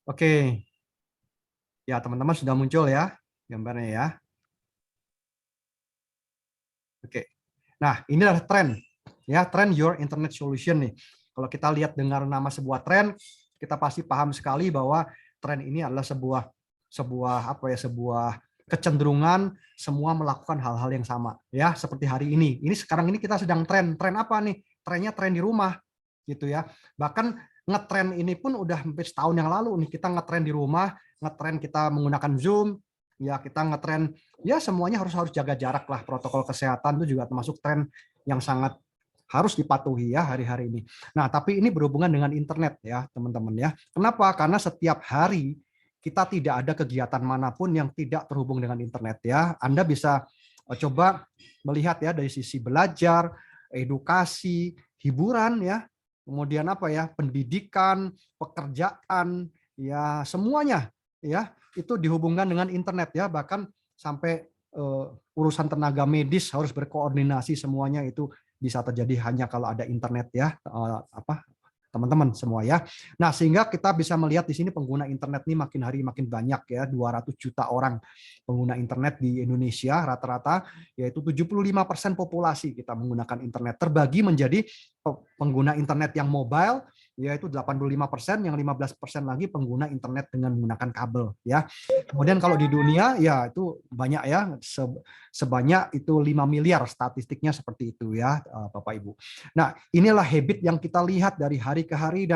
Oke, ya teman-teman sudah muncul ya gambarnya ya. Oke. Nah, ini adalah tren ya, tren Your Internet Solution nih. Kalau kita lihat dengar nama sebuah tren, kita pasti paham sekali bahwa tren ini adalah sebuah sebuah apa ya, sebuah kecenderungan semua melakukan hal-hal yang sama ya, seperti hari ini. Ini sekarang ini kita sedang tren apa nih? Trennya tren di rumah gitu ya. Bahkan ngetren ini pun udah hampir setahun yang lalu nih, kita ngetren di rumah, ngetren kita menggunakan Zoom, ya kita ngetren ya semuanya harus harus jaga jarak lah, protokol kesehatan itu juga termasuk tren yang sangat harus dipatuhi ya hari-hari ini. Nah, tapi ini berhubungan dengan internet ya, teman-teman ya. Kenapa? Karena setiap hari kita tidak ada kegiatan manapun yang tidak terhubung dengan internet ya. Anda bisa coba melihat ya dari sisi belajar, edukasi, hiburan ya, kemudian apa ya, pendidikan, pekerjaan, ya semuanya ya itu dihubungkan dengan internet ya, bahkan sampai urusan tenaga medis harus berkoordinasi, semuanya itu bisa terjadi hanya kalau ada internet ya, teman-teman semua ya. Nah, sehingga kita bisa melihat di sini pengguna internet ini makin hari makin banyak ya, 200 juta orang pengguna internet di Indonesia rata-rata, yaitu 75% populasi kita menggunakan internet, terbagi menjadi pengguna internet yang mobile yaitu 85%, yang 15% lagi pengguna internet dengan menggunakan kabel ya. Kemudian kalau di dunia ya itu banyak ya, sebanyak itu 5 miliar statistiknya seperti itu ya, Bapak Ibu. Nah, inilah habit yang kita lihat dari hari ke hari,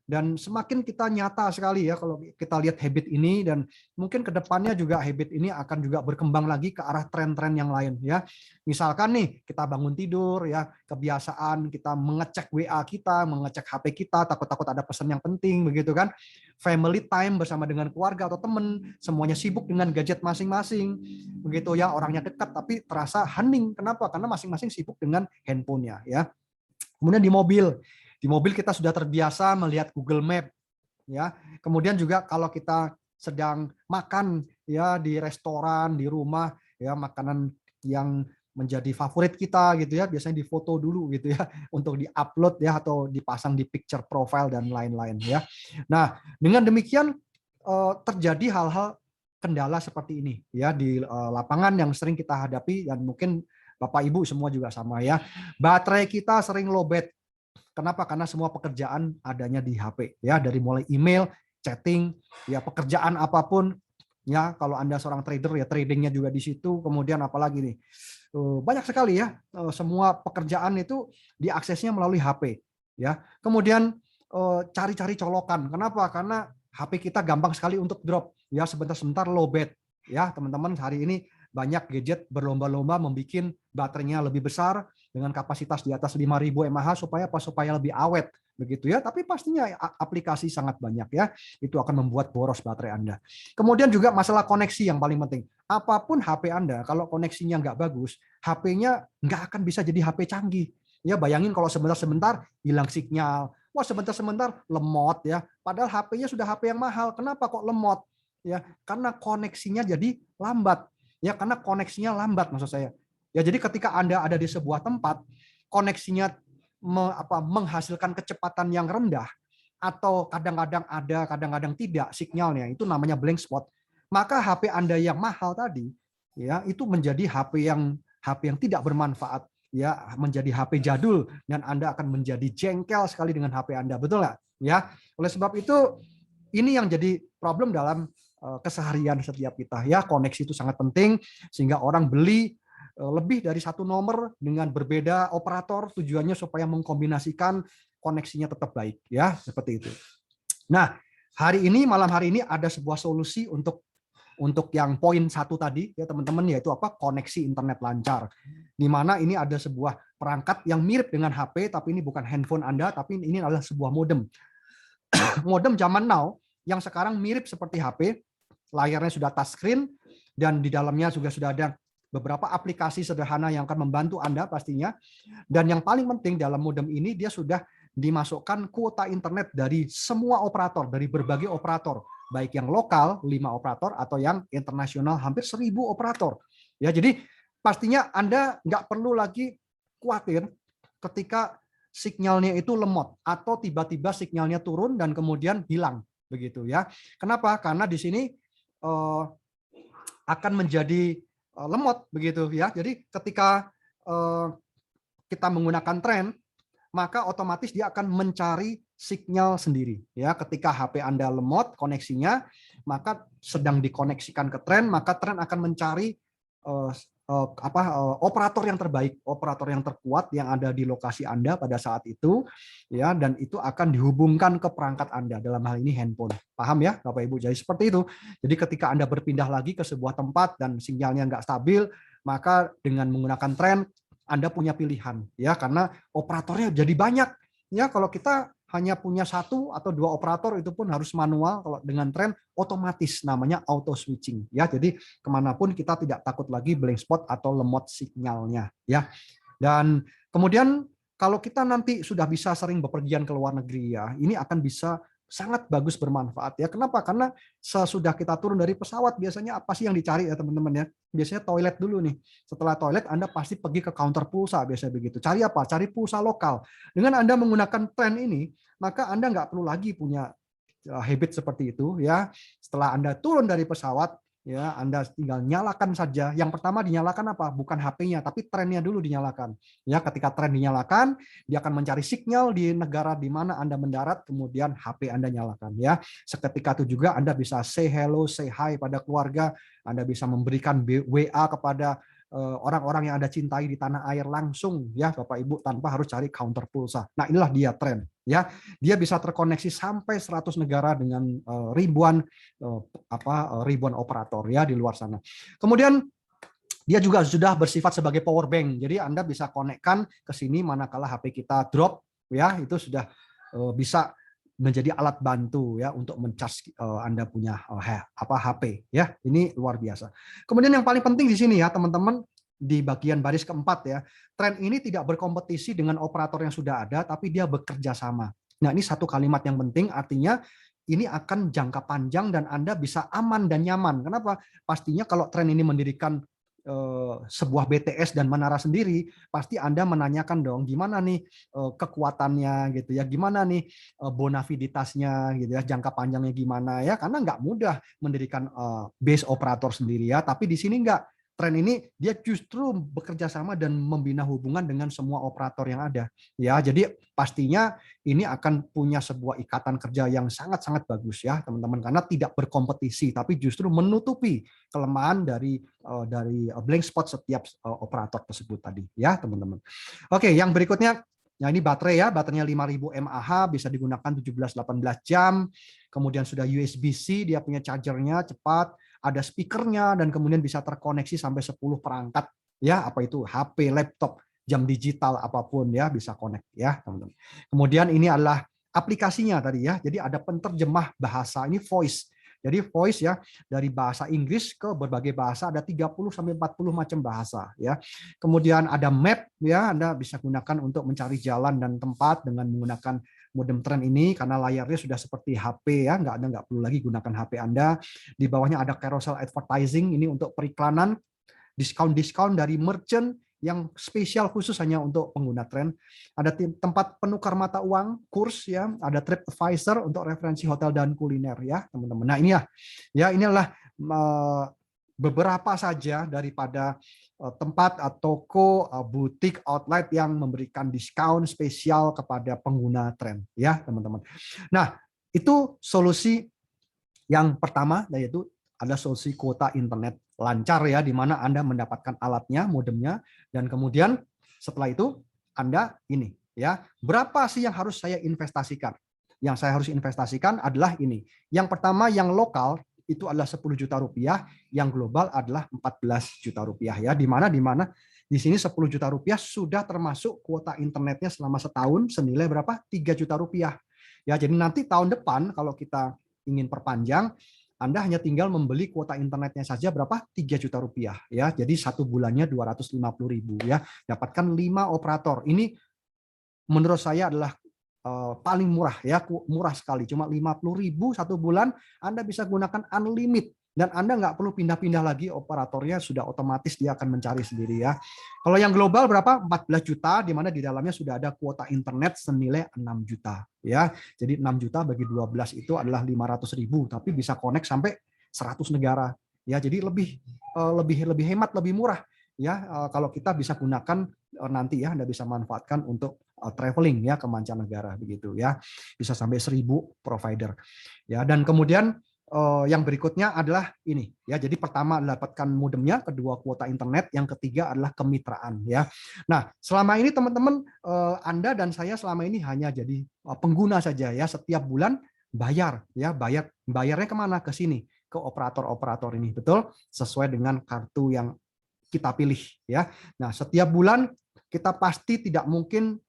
dan semakin kita nyata sekali ya kalau kita lihat habit ini, dan mungkin ke depannya juga habit ini akan juga berkembang lagi ke arah tren-tren yang lain ya. Misalkan nih kita bangun tidur ya, kebiasaan kita mengecek WA kita, mengecek HP kita, takut-takut ada pesan yang penting begitu kan. Family time bersama dengan keluarga atau teman, semuanya sibuk dengan gadget masing-masing begitu ya, orangnya dekat tapi terasa hening. Kenapa? Karena masing-masing sibuk dengan handphonenya ya. Kemudian di mobil kita sudah terbiasa melihat Google Map ya. Kemudian juga kalau kita sedang makan ya di restoran, di rumah ya, makanan yang menjadi favorit kita gitu ya, biasanya difoto dulu gitu ya untuk diupload ya, atau dipasang di picture profile dan lain-lain ya. Nah, dengan demikian terjadi hal-hal kendala seperti ini ya di lapangan yang sering kita hadapi, dan mungkin Bapak Ibu semua juga sama ya. Baterai kita sering lowbat. Kenapa? Karena semua pekerjaan adanya di HP ya, dari mulai email, chatting, ya pekerjaan apapun ya. Kalau Anda seorang trader ya tradingnya juga di situ. Kemudian apalagi nih, banyak sekali ya, semua pekerjaan itu diaksesnya melalui HP ya. Kemudian cari-cari colokan. Kenapa? Karena HP kita gampang sekali untuk drop ya, sebentar-sebentar lowbat ya. Teman-teman hari ini banyak gadget berlomba-lomba membuat baterainya lebih besar dengan kapasitas di atas 5.000 mAh supaya apa? Supaya lebih awet begitu ya. Tapi pastinya aplikasi sangat banyak ya. Itu akan membuat boros baterai Anda. Kemudian juga masalah koneksi yang paling penting. Apapun HP Anda, kalau koneksinya nggak bagus, HP-nya nggak akan bisa jadi HP canggih. Ya bayangin kalau sebentar-sebentar hilang sinyal, wah sebentar-sebentar lemot ya. Padahal HP-nya sudah HP yang mahal. Kenapa kok lemot? Ya, karena koneksinya jadi lambat. Ya, karena koneksinya lambat maksud saya. Ya, jadi ketika Anda ada di sebuah tempat, koneksinya menghasilkan kecepatan yang rendah, atau kadang-kadang ada, kadang-kadang tidak sinyalnya, itu namanya blank spot. Maka HP Anda yang mahal tadi, ya itu menjadi HP yang tidak bermanfaat, ya menjadi HP jadul, dan Anda akan menjadi jengkel sekali dengan HP Anda, betul nggak? Ya, oleh sebab itu ini yang jadi problem dalam keseharian setiap kita. Ya, koneksi itu sangat penting sehingga orang beli lebih dari satu nomor dengan berbeda operator, tujuannya supaya mengkombinasikan koneksinya tetap baik ya, seperti itu. Nah, malam hari ini ada sebuah solusi untuk yang poin satu tadi ya teman-teman, yaitu apa? Koneksi internet lancar. Di mana ini ada sebuah perangkat yang mirip dengan HP, tapi ini bukan handphone Anda, tapi ini adalah sebuah modem. Modem zaman now yang sekarang mirip seperti HP, layarnya sudah touchscreen, dan di dalamnya juga sudah ada beberapa aplikasi sederhana yang akan membantu Anda pastinya. Dan yang paling penting dalam modem ini, dia sudah dimasukkan kuota internet dari semua operator, dari berbagai operator, baik yang lokal 5 operator atau yang internasional hampir 1.000 operator. Ya, jadi pastinya Anda nggak perlu lagi khawatir ketika sinyalnya itu lemot atau tiba-tiba sinyalnya turun dan kemudian hilang. begitu ya. Kenapa? Karena di sini akan menjadi lemot begitu ya. Jadi ketika kita menggunakan tren, maka otomatis dia akan mencari sinyal sendiri ya. Ketika HP Anda lemot koneksinya, maka sedang dikoneksikan ke tren, maka tren akan mencari operator yang terbaik, operator yang terkuat yang ada di lokasi Anda pada saat itu ya, dan itu akan dihubungkan ke perangkat Anda, dalam hal ini handphone. Paham ya Bapak Ibu? Jadi seperti itu. Jadi ketika Anda berpindah lagi ke sebuah tempat dan sinyalnya nggak stabil, maka dengan menggunakan tren Anda punya pilihan ya, karena operatornya jadi banyak ya. Kalau kita hanya punya satu atau dua operator itu pun harus manual. Kalau dengan tren otomatis, namanya auto switching ya. Jadi kemanapun kita tidak takut lagi blank spot atau lemot sinyalnya ya. Dan kemudian kalau kita nanti sudah bisa sering bepergian ke luar negeri ya, ini akan bisa sangat bagus bermanfaat ya. Kenapa? Karena sesudah kita turun dari pesawat biasanya apa sih yang dicari ya teman-teman ya? Biasanya toilet dulu nih. Setelah toilet Anda pasti pergi ke counter pulsa, biasanya begitu. Cari apa? Cari pulsa lokal. Dengan Anda menggunakan tren ini, maka Anda nggak perlu lagi punya habit seperti itu ya. Setelah Anda turun dari pesawat ya, Anda tinggal nyalakan saja. Yang pertama dinyalakan apa? Bukan HP-nya, tapi trennya dulu dinyalakan. Ya, ketika tren dinyalakan, dia akan mencari sinyal di negara di mana Anda mendarat, kemudian HP Anda nyalakan ya. Seketika itu juga Anda bisa say hello, say hi pada keluarga, Anda bisa memberikan WA kepada orang-orang yang Anda cintai di tanah air langsung ya Bapak Ibu, tanpa harus cari counter pulsa. Nah, inilah dia tren ya. Dia bisa terkoneksi sampai 100 negara dengan ribuan operator ya di luar sana. Kemudian dia juga sudah bersifat sebagai power bank. Jadi Anda bisa konekkan ke sini manakala HP kita drop ya, itu sudah bisa menjadi alat bantu ya untuk mencas Anda punya HP ya. Ini luar biasa. Kemudian yang paling penting di sini ya teman-teman, di bagian baris keempat ya, tren ini tidak berkompetisi dengan operator yang sudah ada, tapi dia bekerja sama. Nah, ini satu kalimat yang penting, artinya ini akan jangka panjang dan Anda bisa aman dan nyaman. Kenapa? Pastinya kalau tren ini mendirikan sebuah BTS dan menara sendiri, pasti Anda menanyakan dong, gimana nih kekuatannya gitu ya, gimana nih bonaviditasnya gitu ya, jangka panjangnya gimana ya, karena nggak mudah mendirikan base operator sendiri ya. Tapi di sini nggak. Tren ini dia justru bekerja sama dan membina hubungan dengan semua operator yang ada ya. Jadi pastinya ini akan punya sebuah ikatan kerja yang sangat-sangat bagus ya teman-teman, karena tidak berkompetisi tapi justru menutupi kelemahan dari blank spot setiap operator tersebut tadi ya teman-teman. Oke, yang berikutnya ya, ini baterai ya, baterainya 5000 mAh, bisa digunakan 17-18 jam. Kemudian sudah USB-C, dia punya chargernya cepat, ada speakernya, dan kemudian bisa terkoneksi sampai 10 perangkat ya, apa itu HP, laptop, jam digital apapun ya bisa connect ya teman-teman. Kemudian ini adalah aplikasinya tadi ya, jadi ada penerjemah bahasa, ini voice. Jadi voice ya, dari bahasa Inggris ke berbagai bahasa, ada 30 sampai 40 macam bahasa ya. Kemudian ada map ya, Anda bisa gunakan untuk mencari jalan dan tempat dengan menggunakan modem tren ini, karena layarnya sudah seperti HP ya, nggak perlu lagi gunakan HP Anda. Di bawahnya ada carousel advertising, ini untuk periklanan, diskon-diskon dari merchant yang spesial khusus hanya untuk pengguna tren. Ada tempat penukar mata uang, kurs ya, ada TripAdvisor untuk referensi hotel dan kuliner ya, teman-teman. Nah, ini ya ini adalah beberapa saja daripada tempat atau toko, butik, outlet yang memberikan diskon spesial kepada pengguna tren ya, teman-teman. Nah, itu solusi yang pertama, yaitu ada solusi kuota internet lancar ya, di mana Anda mendapatkan alatnya, modemnya, dan kemudian setelah itu Anda ini ya, berapa sih yang harus saya investasikan? Yang saya harus investasikan adalah ini. Yang pertama yang lokal itu adalah 10 juta rupiah, yang global adalah 14 juta rupiah ya, di mana di sini 10 juta rupiah sudah termasuk kuota internetnya selama setahun senilai berapa? 3 juta rupiah. Ya, jadi nanti tahun depan kalau kita ingin perpanjang, Anda hanya tinggal membeli kuota internetnya saja berapa? 3 juta rupiah ya. Jadi satu bulannya 250.000 ya. Dapatkan 5 operator. Ini menurut saya adalah paling murah ya, murah sekali. Cuma 50.000 satu bulan Anda bisa gunakan unlimited Dan Anda nggak perlu pindah-pindah lagi, operatornya sudah otomatis dia akan mencari sendiri ya. Kalau yang global berapa? 14 juta, di mana di dalamnya sudah ada kuota internet senilai 6 juta. Ya, jadi 6 juta bagi 12 itu adalah 500.000, tapi bisa connect sampai 100 negara. Ya, jadi lebih hemat, lebih murah. Ya, kalau kita bisa gunakan nanti ya, Anda bisa manfaatkan untuk traveling ya ke mancanegara begitu ya. Bisa sampai 1.000 provider. Ya, dan kemudian yang berikutnya adalah ini ya. Jadi pertama dapatkan modemnya, kedua kuota internet, yang ketiga adalah kemitraan ya. Nah, selama ini teman-teman Anda dan saya selama ini hanya jadi pengguna saja ya. Setiap bulan bayar ya, bayarnya kemana? Ke sini, ke operator-operator ini, betul, sesuai dengan kartu yang kita pilih ya. Nah, setiap bulan kita pasti tidak mungkin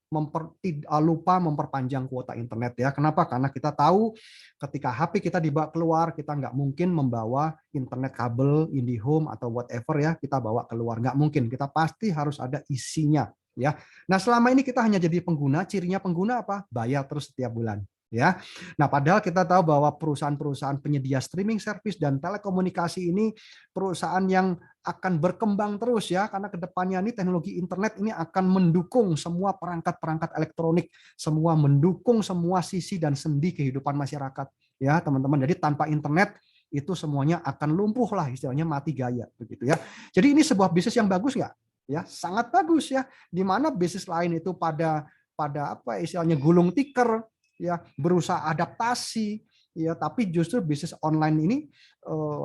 lupa memperpanjang kuota internet ya. Kenapa? Karena kita tahu ketika HP kita dibawa keluar, kita nggak mungkin membawa internet kabel, IndiHome atau whatever ya, kita bawa keluar. Nggak mungkin, kita pasti harus ada isinya ya. Nah, selama ini kita hanya jadi pengguna, cirinya pengguna apa? Bayar terus setiap bulan. Ya, nah padahal kita tahu bahwa perusahaan-perusahaan penyedia streaming service dan telekomunikasi ini perusahaan yang akan berkembang terus ya, karena kedepannya ini teknologi internet ini akan mendukung semua perangkat-perangkat elektronik, semua mendukung semua sisi dan sendi kehidupan masyarakat ya teman-teman. Jadi tanpa internet itu semuanya akan lumpuh lah, istilahnya mati gaya begitu ya. Jadi ini sebuah bisnis yang bagus nggak? Ya, sangat bagus ya. Di mana bisnis lain itu pada apa istilahnya gulung tikar ya, berusaha adaptasi ya, tapi justru bisnis online ini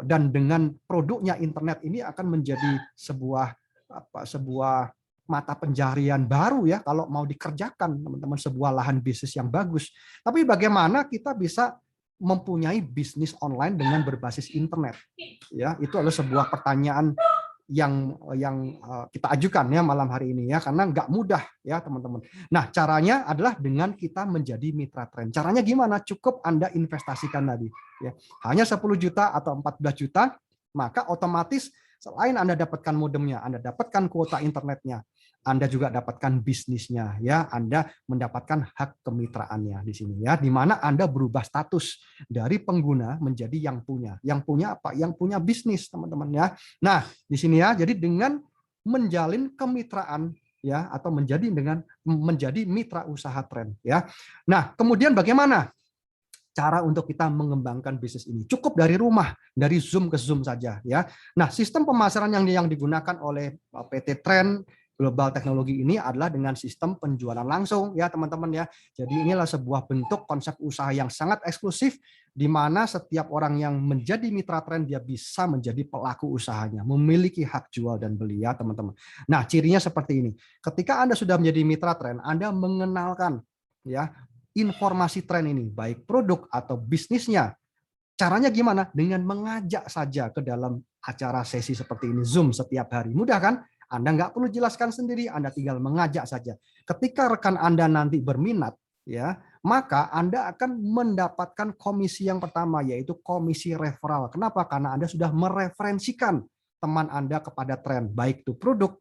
dan dengan produknya internet ini akan menjadi sebuah mata pencaharian baru ya kalau mau dikerjakan teman-teman, sebuah lahan bisnis yang bagus. Tapi bagaimana kita bisa mempunyai bisnis online dengan berbasis internet? Ya, itu adalah sebuah pertanyaan yang kita ajukan ya malam hari ini ya, karena nggak mudah ya teman-teman. Nah, caranya adalah dengan kita menjadi mitra tren. Caranya gimana? Cukup Anda investasikan tadi ya. Hanya 10 juta atau 14 juta, maka otomatis selain Anda dapatkan modemnya, Anda dapatkan kuota internetnya, Anda juga dapatkan bisnisnya ya, Anda mendapatkan hak kemitraannya di sini ya, di mana Anda berubah status dari pengguna menjadi yang punya. Yang punya apa? Yang punya bisnis, teman-teman ya. Nah, di sini ya, jadi dengan menjalin kemitraan ya, atau menjadi mitra usaha tren ya. Nah, kemudian bagaimana cara untuk kita mengembangkan bisnis ini? Cukup dari rumah, dari Zoom ke Zoom saja ya. Nah, sistem pemasaran yang digunakan oleh PT Trend Global Teknologi ini adalah dengan sistem penjualan langsung ya teman-teman ya. Jadi inilah sebuah bentuk konsep usaha yang sangat eksklusif, di mana setiap orang yang menjadi mitra tren dia bisa menjadi pelaku usahanya, memiliki hak jual dan beli ya teman-teman. Nah, cirinya seperti ini. Ketika Anda sudah menjadi mitra tren, Anda mengenalkan ya informasi tren ini, baik produk atau bisnisnya. Caranya gimana? Dengan mengajak saja ke dalam acara sesi seperti ini, Zoom setiap hari. Mudah kan? Anda nggak perlu jelaskan sendiri, Anda tinggal mengajak saja. Ketika rekan Anda nanti berminat, ya, maka Anda akan mendapatkan komisi yang pertama, yaitu komisi referral. Kenapa? Karena Anda sudah mereferensikan teman Anda kepada tren, baik itu produk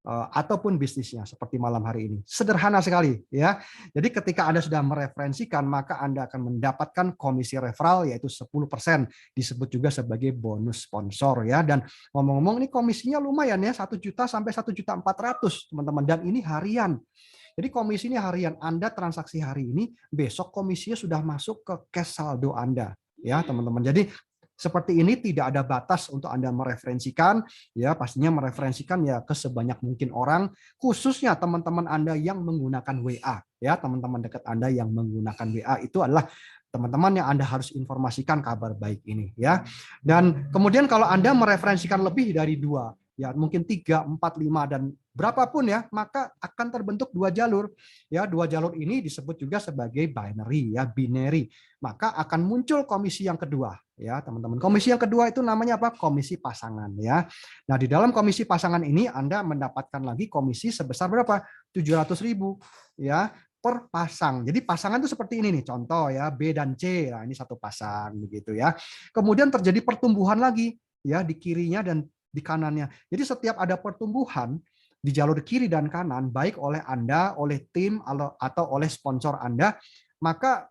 ataupun bisnisnya, seperti malam hari ini. Sederhana sekali ya. Jadi ketika Anda sudah mereferensikan, maka Anda akan mendapatkan komisi referral yaitu 10%, disebut juga sebagai bonus sponsor ya. Dan ngomong-ngomong ini komisinya lumayan ya, 1 juta sampai 1.400.000 teman-teman, dan ini harian. Jadi komisi ini harian, Anda transaksi hari ini, besok komisinya sudah masuk ke cash saldo Anda ya teman-teman. Jadi seperti ini tidak ada batas untuk Anda mereferensikan, ya pastinya mereferensikan ya ke sebanyak mungkin orang, khususnya teman-teman Anda yang menggunakan WA, ya teman-teman dekat Anda yang menggunakan WA itu adalah teman-teman yang Anda harus informasikan kabar baik ini, ya. Dan kemudian kalau Anda mereferensikan lebih dari 2, ya mungkin 3, 4, 5 dan berapapun ya, maka akan terbentuk 2 jalur. Ya, 2 jalur ini disebut juga sebagai binary ya, binary. Maka akan muncul komisi yang kedua ya, teman-teman. Komisi yang kedua itu namanya apa? Komisi pasangan ya. Nah, di dalam komisi pasangan ini Anda mendapatkan lagi komisi sebesar berapa? 700.000 ya per pasang. Jadi pasangan itu seperti ini nih, contoh ya, B dan C. Nah, ini satu pasang begitu ya. Kemudian terjadi pertumbuhan lagi ya di kirinya dan di kanannya. Jadi setiap ada pertumbuhan di jalur kiri dan kanan, baik oleh Anda, oleh tim, atau oleh sponsor Anda, maka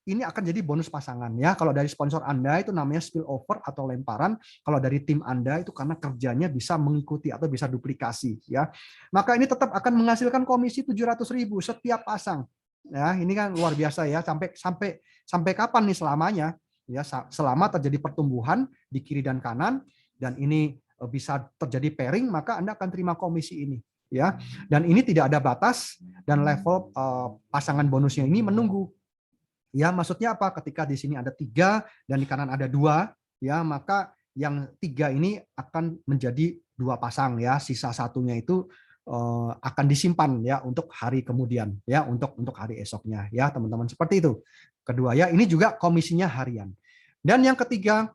ini akan jadi bonus pasangan ya. Kalau dari sponsor Anda itu namanya spillover atau lemparan. Kalau dari tim Anda itu karena kerjanya bisa mengikuti atau bisa duplikasi ya. Maka ini tetap akan menghasilkan komisi 700.000 setiap pasang. Ya, ini kan luar biasa ya. Sampai kapan nih selamanya? Ya, selama terjadi pertumbuhan di kiri dan kanan dan ini bisa terjadi pairing, maka Anda akan terima komisi ini ya. Dan ini tidak ada batas dan level pasangan bonusnya ini menunggu. Ya, maksudnya apa? Ketika di sini ada 3 dan di kanan ada 2, ya maka yang 3 ini akan menjadi 2 pasang ya. Sisa satunya itu akan disimpan ya untuk hari kemudian ya, untuk hari esoknya ya, teman-teman. Seperti itu. Kedua ya, ini juga komisinya harian. Dan yang ketiga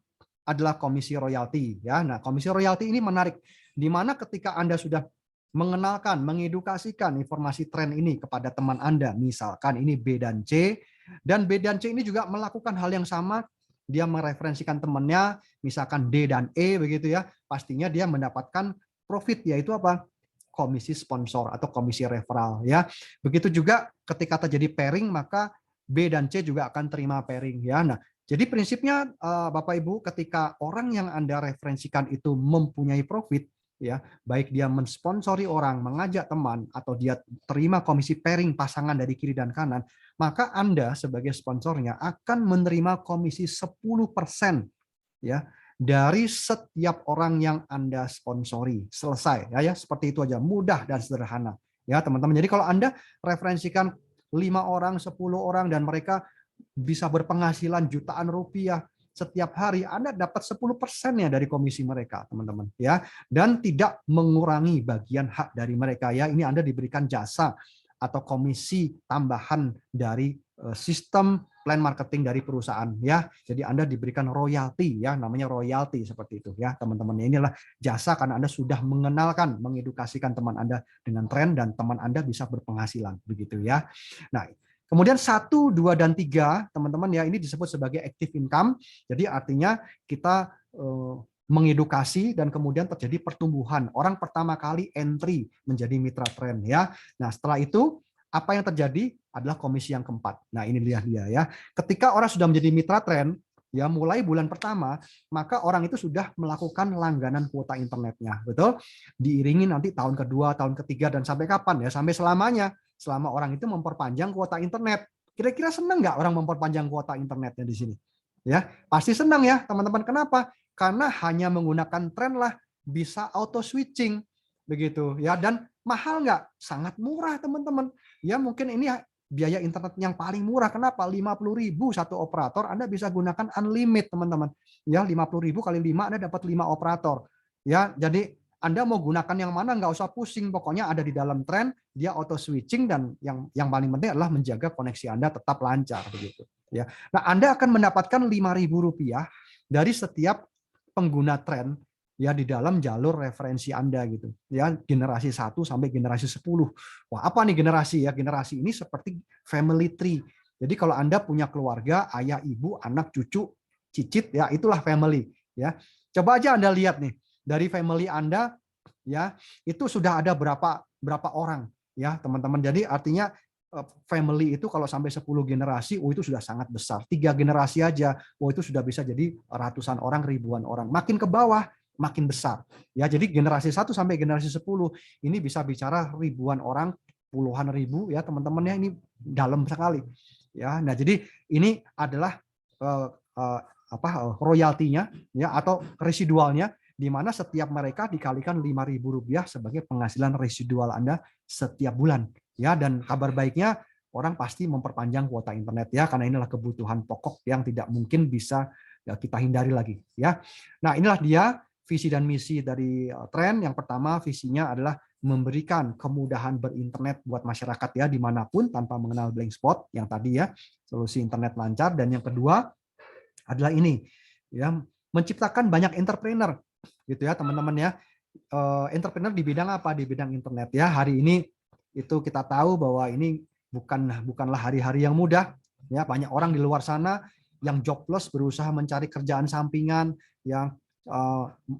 adalah komisi royalti ya. Nah, komisi royalti ini menarik di mana ketika Anda sudah mengenalkan, mengedukasikan informasi tren ini kepada teman Anda, misalkan ini B dan C, dan B dan C ini juga melakukan hal yang sama, dia mereferensikan temannya, misalkan D dan E begitu ya, pastinya dia mendapatkan profit, yaitu apa? Komisi sponsor atau komisi referral ya. Begitu juga ketika terjadi pairing, maka B dan C juga akan terima pairing ya. Nah, jadi prinsipnya Bapak Ibu, ketika orang yang Anda referensikan itu mempunyai profit, ya, baik dia mensponsori orang, mengajak teman, atau dia terima komisi pairing pasangan dari kiri dan kanan, maka Anda sebagai sponsornya akan menerima komisi 10% ya dari setiap orang yang Anda sponsori. Selesai ya, seperti itu aja, mudah dan sederhana ya teman-teman. Jadi kalau Anda referensikan 5 orang, 10 orang dan mereka bisa berpenghasilan jutaan rupiah setiap hari, Anda dapat 10%-nya dari komisi mereka, teman-teman ya. Dan tidak mengurangi bagian hak dari mereka ya. Ini Anda diberikan jasa atau komisi tambahan dari sistem plan marketing dari perusahaan ya. Jadi Anda diberikan royalti ya, namanya royalti seperti itu ya, teman-teman. Inilah jasa karena Anda sudah mengenalkan, mengedukasikan teman Anda dengan tren dan teman Anda bisa berpenghasilan begitu ya. Nah, kemudian 1, 2, dan 3, teman-teman ya, ini disebut sebagai active income. Jadi artinya kita mengedukasi dan kemudian terjadi pertumbuhan. Orang pertama kali entry menjadi mitra tren ya. Nah, setelah itu apa yang terjadi adalah komisi yang keempat. Nah, ini dia ya. Ketika orang sudah menjadi mitra tren, ya mulai bulan pertama, maka orang itu sudah melakukan langganan kuota internetnya, betul? Diiringi nanti tahun kedua, tahun ketiga, dan sampai kapan ya? Sampai selamanya. Selama orang itu memperpanjang kuota internet. Kira-kira senang nggak orang memperpanjang kuota internetnya di sini? Ya, pasti senang ya, teman-teman. Kenapa? Karena hanya menggunakan tren lah bisa auto switching begitu ya, dan mahal nggak? Sangat murah, teman-teman. Ya, mungkin ini biaya internet yang paling murah. Kenapa? 50.000 satu operator, Anda bisa gunakan unlimited, teman-teman. Ya, 50.000 kali 5 Anda dapat 5 operator. Ya, jadi Anda mau gunakan yang mana nggak usah pusing, pokoknya ada di dalam tren, dia auto switching, dan yang paling penting adalah menjaga koneksi Anda tetap lancar begitu ya. Nah, Anda akan mendapatkan Rp5.000 dari setiap pengguna tren ya di dalam jalur referensi Anda gitu ya, generasi 1 sampai generasi 10. Wah, apa nih generasi ya? Generasi ini seperti family tree. Jadi kalau Anda punya keluarga, ayah, ibu, anak, cucu, cicit ya, itulah family ya. Coba aja Anda lihat nih, dari family Anda ya, itu sudah ada berapa orang ya, teman-teman. Jadi artinya family itu kalau sampai 10 generasi, itu sudah sangat besar. 3 generasi aja, itu sudah bisa jadi ratusan orang, ribuan orang. Makin ke bawah, makin besar. Ya, jadi generasi 1 sampai generasi 10 ini bisa bicara ribuan orang, puluhan ribu ya, teman-teman ya, ini dalam sekali. Ya, nah jadi ini adalah royaltinya ya, atau residualnya, di mana setiap mereka dikalikan Rp5.000 sebagai penghasilan residual Anda setiap bulan ya. Dan kabar baiknya, orang pasti memperpanjang kuota internet ya, karena inilah kebutuhan pokok yang tidak mungkin bisa ya kita hindari lagi ya. Nah, inilah dia visi dan misi dari tren. Yang pertama, visinya adalah memberikan kemudahan berinternet buat masyarakat ya, dimanapun tanpa mengenal blank spot yang tadi ya, solusi internet lancar. Dan yang kedua adalah ini ya, menciptakan banyak entrepreneur gitu ya, teman-teman ya. Entrepreneur di bidang apa? Di bidang internet ya. Hari ini itu kita tahu bahwa ini bukanlah hari-hari yang mudah ya. Banyak orang di luar sana yang jobless, berusaha mencari kerjaan sampingan, yang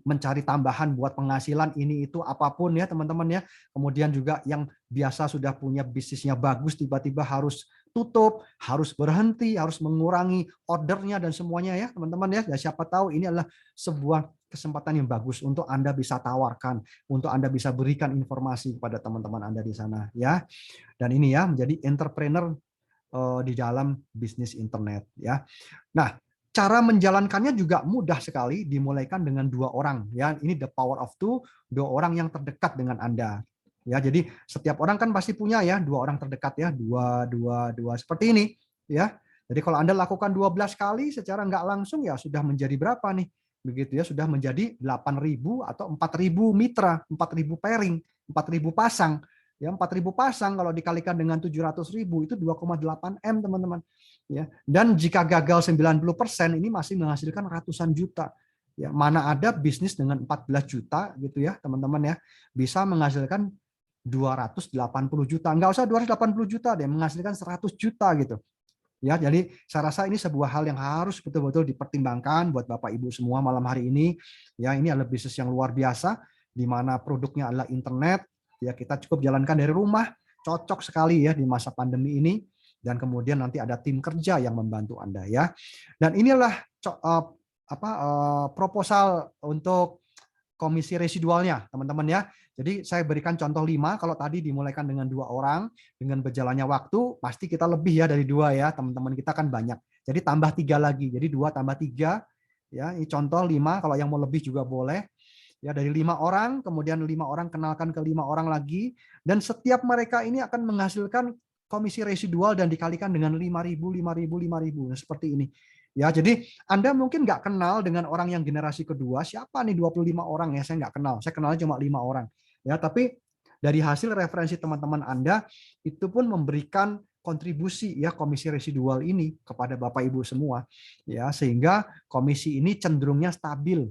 mencari tambahan buat penghasilan ini itu apapun ya, teman-teman ya. Kemudian juga yang biasa sudah punya bisnisnya bagus, tiba-tiba harus tutup, harus berhenti, harus mengurangi ordernya dan semuanya ya teman-teman ya. Dan siapa tahu ini adalah sebuah kesempatan yang bagus untuk Anda bisa tawarkan, untuk Anda bisa berikan informasi kepada teman-teman Anda di sana ya. Dan ini ya menjadi entrepreneur di dalam bisnis internet ya. Nah, cara menjalankannya juga mudah sekali, dimulaikan dengan 2 orang ya. Ini the power of two, 2 orang yang terdekat dengan Anda. Ya, jadi setiap orang kan pasti punya ya 2 orang terdekat ya, dua seperti ini ya. Jadi kalau Anda lakukan 12 kali secara nggak langsung ya sudah menjadi berapa nih? Begitu ya, sudah menjadi 8.000 atau 4.000 mitra, 4.000 pairing, 4.000 pasang. Ya, 4.000 pasang kalau dikalikan dengan 700.000 itu 2,8 M teman-teman. Ya, dan jika gagal 90% ini masih menghasilkan ratusan juta. Ya, mana ada bisnis dengan 14 juta gitu ya, teman-teman ya, bisa menghasilkan 280 juta. Enggak usah 280 juta deh, menghasilkan 100 juta gitu. Ya, jadi saya rasa ini sebuah hal yang harus betul-betul dipertimbangkan buat Bapak Ibu semua malam hari ini. Ya, ini adalah bisnis yang luar biasa di mana produknya adalah internet. Ya, kita cukup jalankan dari rumah, cocok sekali ya di masa pandemi ini. Dan kemudian nanti ada tim kerja yang membantu Anda ya. Dan inilah proposal untuk komisi residualnya, teman-teman ya. Jadi saya berikan contoh 5, kalau tadi dimulaikan dengan 2 orang, dengan berjalannya waktu, pasti kita lebih ya dari 2 ya, teman-teman kita kan banyak. Jadi tambah 3 lagi, jadi 2 tambah 3, ya ini contoh 5, kalau yang mau lebih juga boleh. Ya, dari 5 orang, kemudian 5 orang kenalkan ke 5 orang lagi, dan setiap mereka ini akan menghasilkan komisi residual dan dikalikan dengan 5.000, 5.000, 5.000. Nah, seperti ini. Ya, jadi Anda mungkin nggak kenal dengan orang yang generasi kedua, siapa nih 25 orang ya, saya nggak kenal. Saya kenalnya cuma 5 orang. Ya, tapi dari hasil referensi teman-teman Anda itu pun memberikan kontribusi ya komisi residual ini kepada Bapak Ibu semua. Ya, sehingga komisi ini cenderungnya stabil.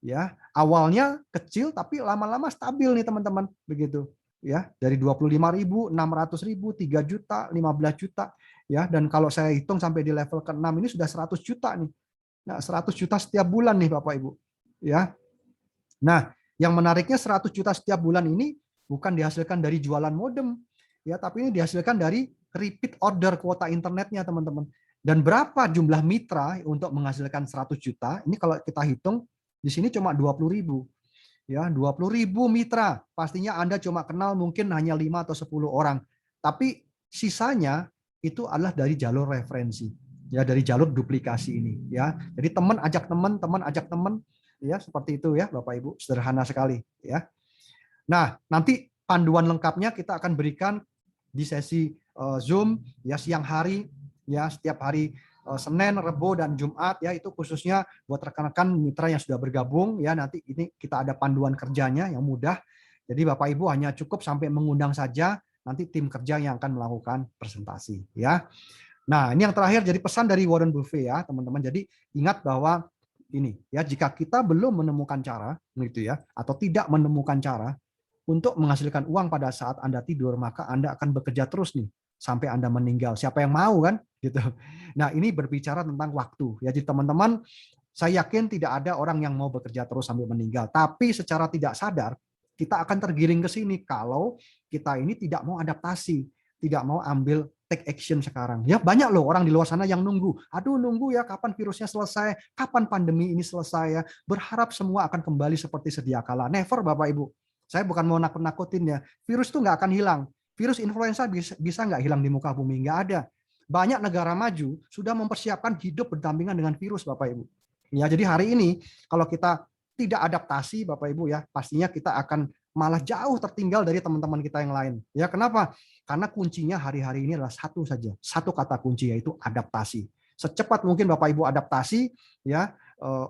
Ya, awalnya kecil tapi lama-lama stabil nih teman-teman, begitu. Ya, dari 25.000, 600.000, 3 juta, 15 juta. Ya, dan kalau saya hitung sampai di level ke-6 ini sudah 100 juta nih. Nah, 100 juta setiap bulan nih Bapak Ibu. Ya. Nah, yang menariknya 100 juta setiap bulan ini bukan dihasilkan dari jualan modem, ya, tapi ini dihasilkan dari repeat order kuota internetnya, teman-teman. Dan berapa jumlah mitra untuk menghasilkan 100 juta? Ini kalau kita hitung di sini cuma 20.000. Ya, 20.000 mitra. Pastinya Anda cuma kenal mungkin hanya 5 atau 10 orang. Tapi sisanya itu adalah dari jalur referensi. Ya, dari jalur duplikasi ini, ya. Jadi teman ajak teman, teman ajak teman, ya, seperti itu ya, Bapak Ibu. Sederhana sekali, ya. Nah, nanti panduan lengkapnya kita akan berikan di sesi Zoom ya siang hari, ya, setiap hari Senin, Rebo, dan Jumat ya, itu khususnya buat rekan-rekan mitra yang sudah bergabung ya. Nanti ini kita ada panduan kerjanya yang mudah. Jadi Bapak Ibu hanya cukup sampai mengundang saja, nanti tim kerja yang akan melakukan presentasi ya. Nah, ini yang terakhir jadi pesan dari Warren Buffett ya, teman-teman. Jadi ingat bahwa ini ya, jika kita belum menemukan cara gitu ya, atau tidak menemukan cara untuk menghasilkan uang pada saat Anda tidur, maka Anda akan bekerja terus nih sampai Anda meninggal. Siapa yang mau kan? Gitu. Nah, ini berbicara tentang waktu. Ya, jadi teman-teman, saya yakin tidak ada orang yang mau bekerja terus sampai meninggal. Tapi secara tidak sadar, kita akan tergiring ke sini kalau kita ini tidak mau adaptasi, tidak mau ambil take action sekarang. Ya, banyak loh orang di luar sana yang nunggu. Aduh, nunggu ya kapan virusnya selesai, kapan pandemi ini selesai ya. Berharap semua akan kembali seperti sedia kala. Never, Bapak Ibu. Saya bukan mau nakut-nakutin ya. Virus itu nggak akan hilang. Virus influenza bisa nggak hilang di muka bumi? Nggak ada. Banyak negara maju sudah mempersiapkan hidup berdampingan dengan virus, Bapak Ibu. Ya, jadi hari ini kalau kita tidak adaptasi, Bapak Ibu ya, pastinya kita akan malah jauh tertinggal dari teman-teman kita yang lain. Ya, kenapa? Karena kuncinya hari-hari ini adalah satu saja, satu kata kunci, yaitu adaptasi. Secepat mungkin Bapak Ibu adaptasi ya,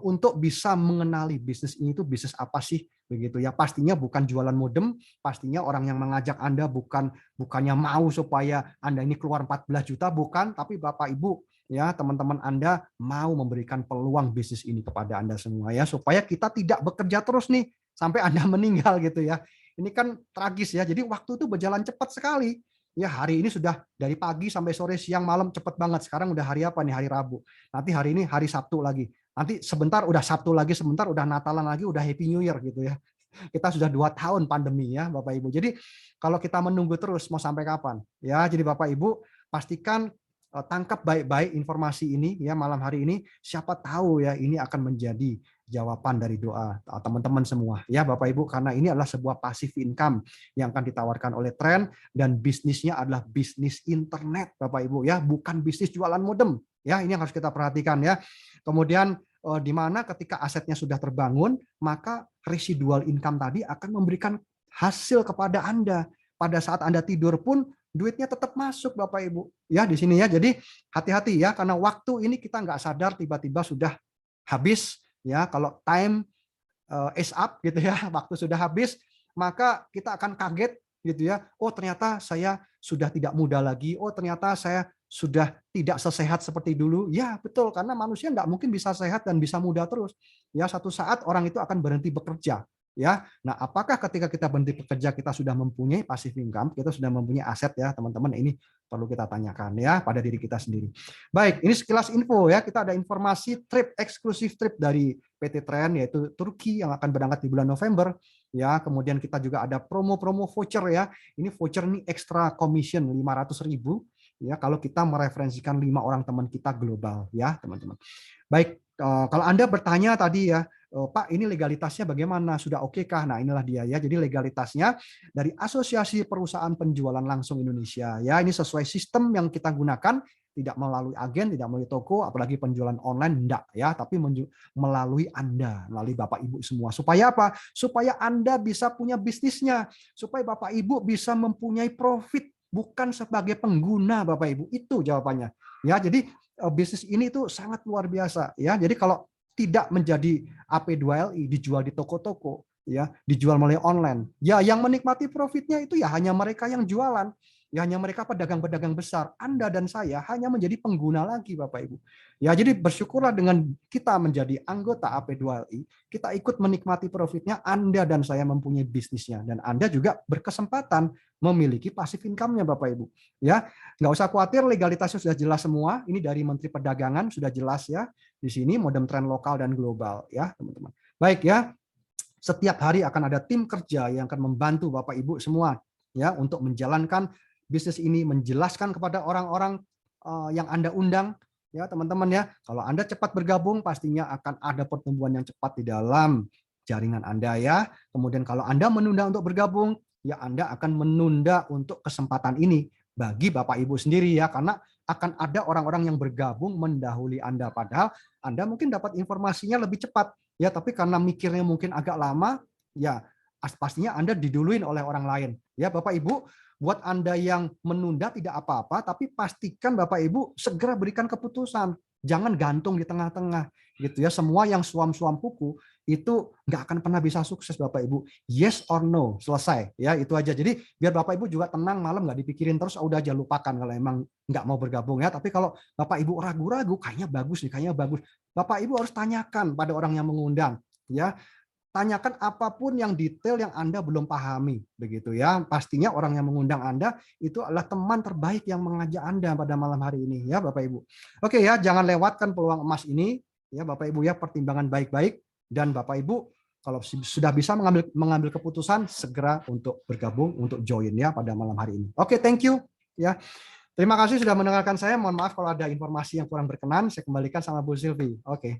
untuk bisa mengenali bisnis ini itu bisnis apa sih, begitu ya. Pastinya bukan jualan modem, pastinya orang yang mengajak Anda bukannya mau supaya Anda ini keluar 14 juta, bukan, tapi Bapak Ibu ya, teman-teman Anda mau memberikan peluang bisnis ini kepada Anda semua ya, supaya kita tidak bekerja terus nih sampai Anda meninggal gitu ya. Ini kan tragis ya. Jadi waktu itu berjalan cepat sekali. Ya, hari ini sudah dari pagi sampai sore, siang, malam, cepet banget. Sekarang udah hari apa nih? Hari Rabu. Nanti hari ini hari Sabtu lagi. Nanti sebentar udah Sabtu lagi, sebentar udah Natalan lagi, udah Happy New Year gitu ya. Kita sudah 2 tahun pandemi ya, Bapak Ibu. Jadi kalau kita menunggu terus mau sampai kapan? Ya, jadi Bapak Ibu, pastikan tangkap baik-baik informasi ini ya malam hari ini. Siapa tahu ya ini akan menjadi jawaban dari doa teman-teman semua ya Bapak Ibu, karena ini adalah sebuah passive income yang akan ditawarkan oleh Trend, dan bisnisnya adalah bisnis internet Bapak Ibu ya, bukan bisnis jualan modem ya. Ini yang harus kita perhatikan ya. Kemudian di mana ketika asetnya sudah terbangun, maka residual income tadi akan memberikan hasil kepada Anda. Pada saat Anda tidur pun duitnya tetap masuk Bapak Ibu ya di sini ya. Jadi hati-hati ya, karena waktu ini kita nggak sadar tiba-tiba sudah habis ya. Kalau time is up gitu ya, waktu sudah habis, maka kita akan kaget gitu ya. Oh ternyata saya sudah tidak muda lagi. Oh ternyata saya sudah tidak sesehat seperti dulu. Ya betul, karena manusia nggak mungkin bisa sehat dan bisa muda terus. Ya satu saat orang itu akan berhenti bekerja. Ya, nah apakah ketika kita berhenti bekerja kita sudah mempunyai passive income, kita sudah mempunyai aset ya teman-teman? Ini perlu kita tanyakan ya pada diri kita sendiri. Baik, ini sekilas info ya. Kita ada informasi trip, eksklusif trip dari PT Trend, yaitu Turki yang akan berangkat di bulan November ya. Kemudian kita juga ada promo-promo voucher ya. Ini voucher ini extra commission 500.000 ya kalau kita mereferensikan 5 orang teman kita global ya teman-teman. Baik, kalau Anda bertanya tadi ya, Pak, ini legalitasnya bagaimana? Sudah oke kah? Nah, inilah dia ya. Jadi legalitasnya dari Asosiasi Perusahaan Penjualan Langsung Indonesia. Ya, ini sesuai sistem yang kita gunakan, tidak melalui agen, tidak melalui toko, apalagi penjualan online enggak ya, tapi melalui Anda, melalui Bapak Ibu semua. Supaya apa? Supaya Anda bisa punya bisnisnya, supaya Bapak Ibu bisa mempunyai profit, bukan sebagai pengguna Bapak Ibu. Itu jawabannya. Ya, jadi bisnis ini itu sangat luar biasa ya. Jadi kalau tidak menjadi AP2LI dijual di toko-toko ya, dijual melalui online. Ya, yang menikmati profitnya itu ya hanya mereka yang jualan, ya hanya mereka pedagang-pedagang besar. Anda dan saya hanya menjadi pengguna lagi Bapak Ibu. Ya, jadi bersyukurlah dengan kita menjadi anggota AP2LI, kita ikut menikmati profitnya, Anda dan saya mempunyai bisnisnya, dan Anda juga berkesempatan memiliki passive income-nya Bapak Ibu. Ya, nggak usah khawatir, legalitasnya sudah jelas semua. Ini dari Menteri Perdagangan sudah jelas ya. Di sini modem Trend lokal dan global ya teman-teman. Baik ya, setiap hari akan ada tim kerja yang akan membantu Bapak Ibu semua ya untuk menjalankan bisnis ini, menjelaskan kepada orang-orang yang Anda undang ya teman-teman ya. Kalau Anda cepat bergabung pastinya akan ada pertumbuhan yang cepat di dalam jaringan Anda ya. Kemudian kalau Anda menunda untuk bergabung, ya Anda akan menunda untuk kesempatan ini bagi Bapak Ibu sendiri ya, karena akan ada orang-orang yang bergabung mendahului Anda, padahal Anda mungkin dapat informasinya lebih cepat ya, tapi karena mikirnya mungkin agak lama ya pastinya Anda diduluin oleh orang lain ya. Bapak Ibu, buat Anda yang menunda tidak apa-apa, tapi pastikan Bapak Ibu segera berikan keputusan, jangan gantung di tengah-tengah gitu ya. Semua yang suam-suam kuku itu nggak akan pernah bisa sukses Bapak Ibu. Yes or no, selesai ya, itu aja. Jadi biar Bapak Ibu juga tenang, malam nggak dipikirin terus, udah aja lupakan kalau emang nggak mau bergabung ya. Tapi kalau Bapak Ibu ragu-ragu, kayaknya bagus nih, kayaknya bagus, Bapak Ibu harus tanyakan pada orang yang mengundang ya. Tanyakan apapun yang detail yang Anda belum pahami begitu ya. Pastinya orang yang mengundang Anda itu adalah teman terbaik yang mengajak Anda pada malam hari ini ya Bapak Ibu. Oke ya, jangan lewatkan peluang emas ini ya Bapak Ibu ya, pertimbangan baik-baik, dan Bapak Ibu kalau sudah bisa mengambil keputusan segera untuk bergabung, untuk join ya pada malam hari ini. Oke, thank you ya. Terima kasih sudah mendengarkan saya. Mohon maaf kalau ada informasi yang kurang berkenan. Saya kembalikan sama Bu Sylvie. Oke.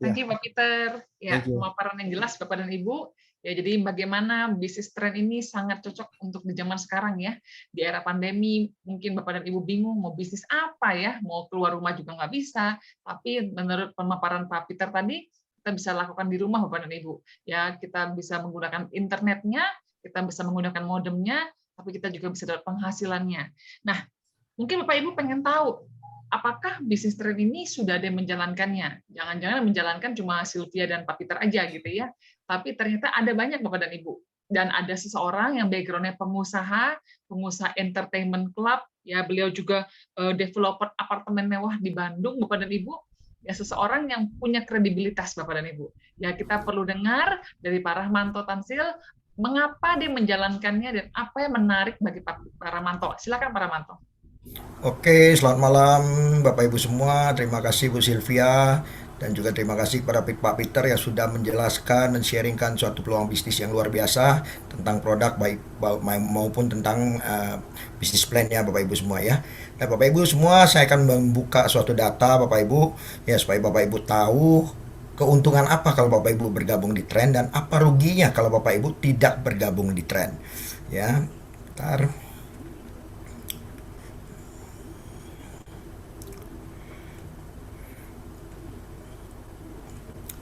Thank you Pak Peter. Ya, pemaparan yang jelas Bapak dan Ibu. Ya, jadi bagaimana bisnis Trend ini sangat cocok untuk di zaman sekarang ya. Di era pandemi, mungkin Bapak dan Ibu bingung mau bisnis apa ya, mau keluar rumah juga nggak bisa. Tapi menurut pemaparan Pak Peter tadi, kita bisa lakukan di rumah Bapak dan Ibu. Ya, kita bisa menggunakan internetnya, kita bisa menggunakan modemnya, tapi kita juga bisa dapat penghasilannya. Nah, mungkin Bapak Ibu pengen tahu, apakah bisnis Trend ini sudah ada yang menjalankannya? Jangan-jangan menjalankan cuma Sylvia dan Pak Peter aja gitu ya. Tapi ternyata ada banyak Bapak dan Ibu. Dan ada seseorang yang background-nya pengusaha entertainment club, ya beliau juga developer apartemen mewah di Bandung, Bapak dan Ibu. Ya, seseorang yang punya kredibilitas Bapak dan Ibu. Ya, kita perlu dengar dari Pak Rahmanto Tansil mengapa dia menjalankannya dan apa yang menarik bagi Pak Rahmanto. Silakan Pak Rahmanto. Oke, selamat malam Bapak Ibu semua. Terima kasih Bu Sylvia. Dan juga terima kasih kepada Pak Peter yang sudah menjelaskan dan sharingkan suatu peluang bisnis yang luar biasa tentang produk baik maupun tentang bisnis plan ya Bapak Ibu semua ya. Dan Bapak Ibu semua, saya akan membuka suatu data Bapak Ibu ya, supaya Bapak Ibu tahu keuntungan apa kalau Bapak Ibu bergabung di Trend dan apa ruginya kalau Bapak Ibu tidak bergabung di Trend ya. Bentar.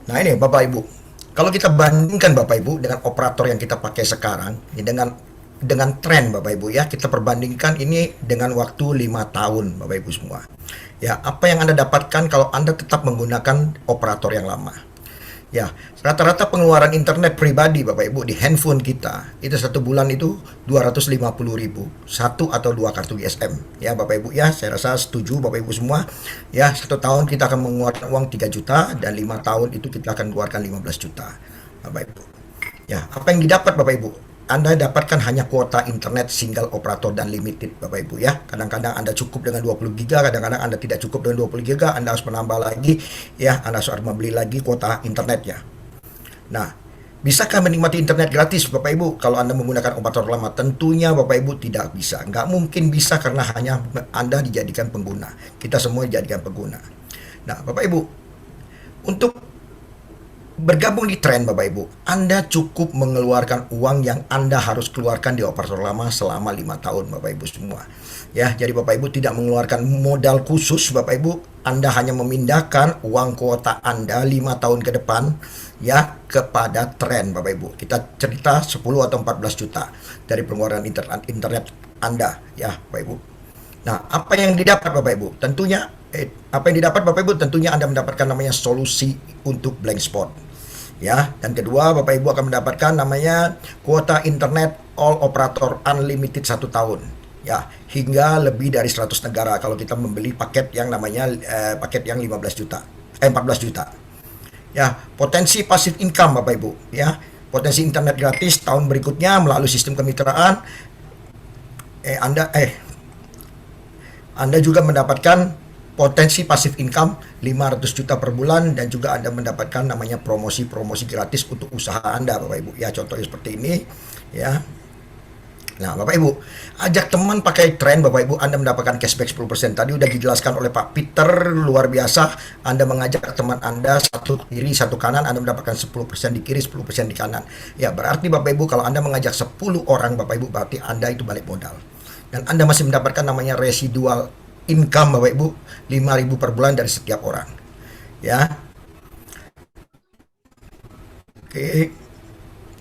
Nah ini Bapak Ibu, kalau kita bandingkan Bapak Ibu dengan operator yang kita pakai sekarang, ya, dengan Trend Bapak Ibu ya, kita perbandingkan ini dengan waktu 5 tahun Bapak Ibu semua. Ya, apa yang Anda dapatkan kalau Anda tetap menggunakan operator yang lama? Ya, rata-rata pengeluaran internet pribadi Bapak Ibu di handphone kita itu satu bulan itu 250.000, satu atau dua kartu GSM. Ya Bapak Ibu ya, saya rasa setuju Bapak Ibu semua. Ya, satu tahun kita akan mengeluarkan uang 3 juta dan 5 tahun itu kita akan keluarkan 15 juta Bapak Ibu. Ya, apa yang didapat Bapak Ibu? Anda dapatkan hanya kuota internet single operator dan limited Bapak Ibu ya. Kadang-kadang Anda cukup dengan 20 giga, kadang-kadang Anda tidak cukup dengan 20 giga, Anda harus menambah lagi ya, Anda harus membeli lagi kuota internetnya. Nah, bisakah menikmati internet gratis Bapak Ibu kalau Anda menggunakan operator lama? Tentunya Bapak Ibu tidak bisa. Nggak mungkin bisa karena hanya Anda dijadikan pengguna. Kita semua dijadikan pengguna. Nah, Bapak Ibu, untuk bergabung di Trend Bapak Ibu, Anda cukup mengeluarkan uang yang Anda harus keluarkan di operator lama selama 5 tahun Bapak Ibu semua. Ya, jadi Bapak Ibu tidak mengeluarkan modal khusus Bapak Ibu, Anda hanya memindahkan uang kuota Anda 5 tahun ke depan ya kepada Trend Bapak Ibu. Kita cerita 10 atau 14 juta dari pengeluaran internet Anda ya Bapak Ibu. Nah, apa yang didapat Bapak Ibu? Tentunya apa yang didapat Bapak Ibu? Tentunya Anda mendapatkan namanya solusi untuk blank spot. Ya, dan kedua Bapak Ibu akan mendapatkan namanya kuota internet all operator unlimited 1 tahun. Ya, hingga lebih dari 100 negara kalau kita membeli paket yang namanya paket yang 14 juta. Ya, potensi passive income Bapak Ibu ya. Potensi internet gratis tahun berikutnya melalui sistem kemitraan Anda juga mendapatkan potensi passive income 500 juta per bulan dan juga Anda mendapatkan namanya promosi-promosi gratis untuk usaha Anda Bapak Ibu. Ya, contohnya seperti ini ya. Nah, Bapak Ibu, ajak teman pakai Trend Bapak Ibu, Anda mendapatkan cashback 10%. Tadi udah dijelaskan oleh Pak Peter, luar biasa. Anda mengajak teman Anda satu kiri, satu kanan, Anda mendapatkan 10% di kiri, 10% di kanan. Ya, berarti Bapak Ibu kalau Anda mengajak 10 orang Bapak Ibu, berarti Anda itu balik modal. Dan Anda masih mendapatkan namanya residual income Bapak Ibu 5.000 per bulan dari setiap orang ya. Oke.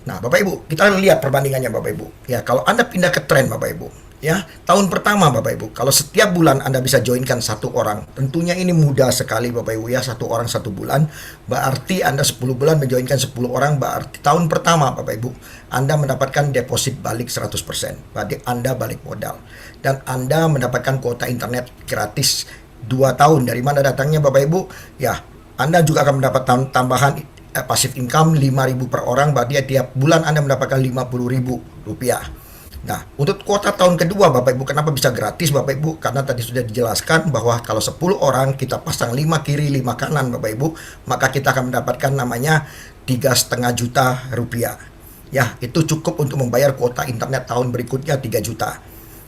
Nah Bapak Ibu, kita lihat perbandingannya Bapak Ibu ya. Kalau Anda pindah ke Trend Bapak Ibu ya, tahun pertama Bapak Ibu, kalau setiap bulan Anda bisa joinkan satu orang, tentunya ini mudah sekali Bapak Ibu ya, satu orang satu bulan, berarti Anda 10 bulan menjoinkan 10 orang, berarti tahun pertama Bapak Ibu Anda mendapatkan deposit balik 100%, berarti Anda balik modal dan Anda mendapatkan kuota internet gratis 2 tahun. Dari mana datangnya Bapak Ibu ya? Anda juga akan mendapat tambahan passive income 5.000 per orang, berarti tiap bulan Anda mendapatkan 50.000 rupiah. Nah, untuk kuota tahun kedua Bapak Ibu, kenapa bisa gratis Bapak Ibu? Karena tadi sudah dijelaskan bahwa kalau 10 orang kita pasang 5 kiri 5 kanan Bapak Ibu, maka kita akan mendapatkan namanya 3,5 juta rupiah. Ya, itu cukup untuk membayar kuota internet tahun berikutnya 3 juta.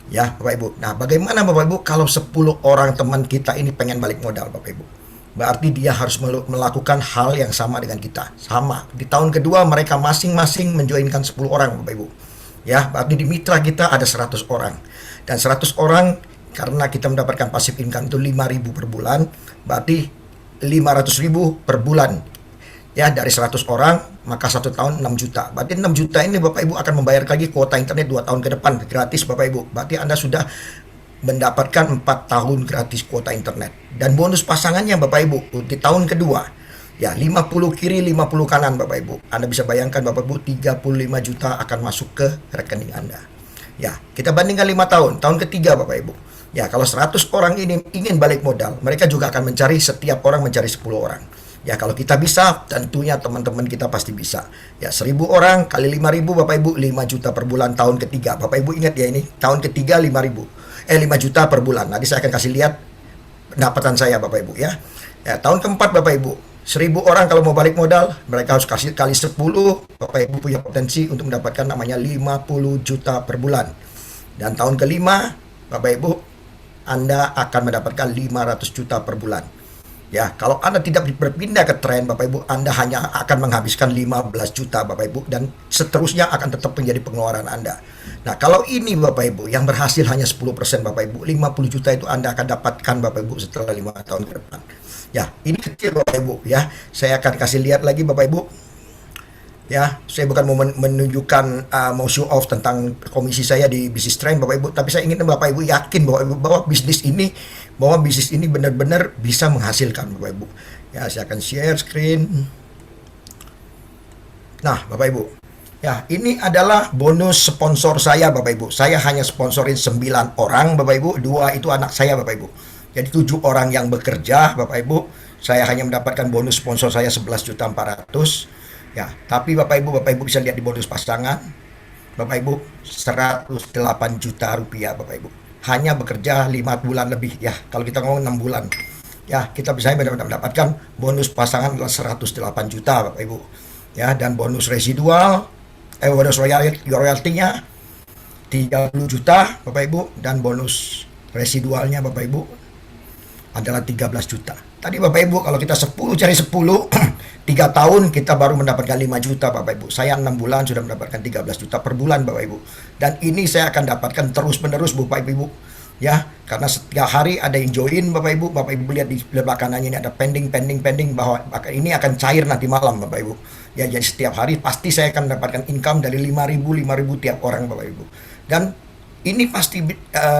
Ya, Bapak Ibu. Nah, bagaimana Bapak Ibu kalau 10 orang teman kita ini pengen balik modal Bapak Ibu? Berarti dia harus melakukan hal yang sama dengan kita. Sama. Di tahun kedua mereka masing-masing menjoinkan 10 orang Bapak Ibu. Ya, berarti di mitra kita ada 100 orang. Dan 100 orang karena kita mendapatkan passive income itu 5.000 per bulan, berarti 500.000 per bulan. Ya, dari 100 orang, maka 1 tahun 6 juta. Berarti 6 juta ini Bapak Ibu akan membayar lagi kuota internet 2 tahun ke depan gratis Bapak Ibu. Berarti Anda sudah mendapatkan 4 tahun gratis kuota internet. Dan bonus pasangannya Bapak Ibu di tahun kedua. Ya, 50 kiri 50 kanan Bapak Ibu. Anda bisa bayangkan Bapak Ibu 35 juta akan masuk ke rekening Anda. Ya, kita bandingkan 5 tahun. Tahun ketiga Bapak Ibu. Ya, kalau 100 orang ini ingin balik modal, mereka juga akan mencari, setiap orang mencari 10 orang. Ya, kalau kita bisa, tentunya teman-teman kita pasti bisa. Ya, 1.000 orang kali 5.000 Bapak Ibu, 5 juta per bulan tahun ketiga. Bapak Ibu ingat ya ini, tahun ketiga 5 juta per bulan. Nanti saya akan kasih lihat pendapatan saya Bapak Ibu ya. Ya, tahun keempat Bapak Ibu, 1000 orang kalau mau balik modal, mereka harus kasih kali 10. Bapak Ibu punya potensi untuk mendapatkan namanya 50 juta per bulan. Dan tahun kelima, Bapak Ibu, Anda akan mendapatkan 500 juta per bulan. Ya, kalau Anda tidak berpindah ke tren, Bapak Ibu, Anda hanya akan menghabiskan 15 juta, Bapak Ibu, dan seterusnya akan tetap menjadi pengeluaran Anda. Nah, kalau ini Bapak Ibu, yang berhasil hanya 10%, Bapak Ibu, 50 juta itu Anda akan dapatkan, Bapak Ibu, setelah 5 tahun ke depan. Ya, ini kecil Bapak Ibu, ya. Saya akan kasih lihat lagi Bapak Ibu. Ya, saya bukan mau menunjukkan mau show off tentang komisi saya di bisnis trend Bapak Ibu, tapi saya ingin Bapak Ibu yakin bahwa bisnis ini benar-benar bisa menghasilkan Bapak Ibu. Ya, saya akan share screen. Nah, Bapak Ibu. Ya, ini adalah bonus sponsor saya Bapak Ibu. Saya hanya sponsorin 9 orang Bapak Ibu, 2 itu anak saya Bapak Ibu. Jadi 7 orang yang bekerja Bapak Ibu, saya hanya mendapatkan bonus sponsor saya 11.400.000. Ya, tapi Bapak Ibu bisa lihat di bonus pasangan, Bapak Ibu 108 juta rupiah Bapak Ibu. Hanya bekerja 5 bulan lebih ya. Kalau kita ngomong 6 bulan. Ya, kita bisa mendapatkan bonus pasangan adalah 108 juta Bapak Ibu. Ya, dan bonus residual bonus royaltinya 30 juta Bapak Ibu, dan bonus residualnya Bapak Ibu adalah 13 juta. Tadi Bapak Ibu kalau kita 10 cari 10 3 tahun kita baru mendapatkan 5 juta Bapak Ibu. Saya 6 bulan sudah mendapatkan 13 juta per bulan Bapak Ibu. Dan ini saya akan dapatkan terus menerus Bapak Ibu. Ya, karena setiap hari ada yang join Bapak Ibu. Bapak Ibu lihat di belakang kanannya ini ada pending bahwa ini akan cair nanti malam Bapak Ibu. Ya, jadi setiap hari pasti saya akan mendapatkan income dari 5.000 tiap orang Bapak Ibu. Dan ini pasti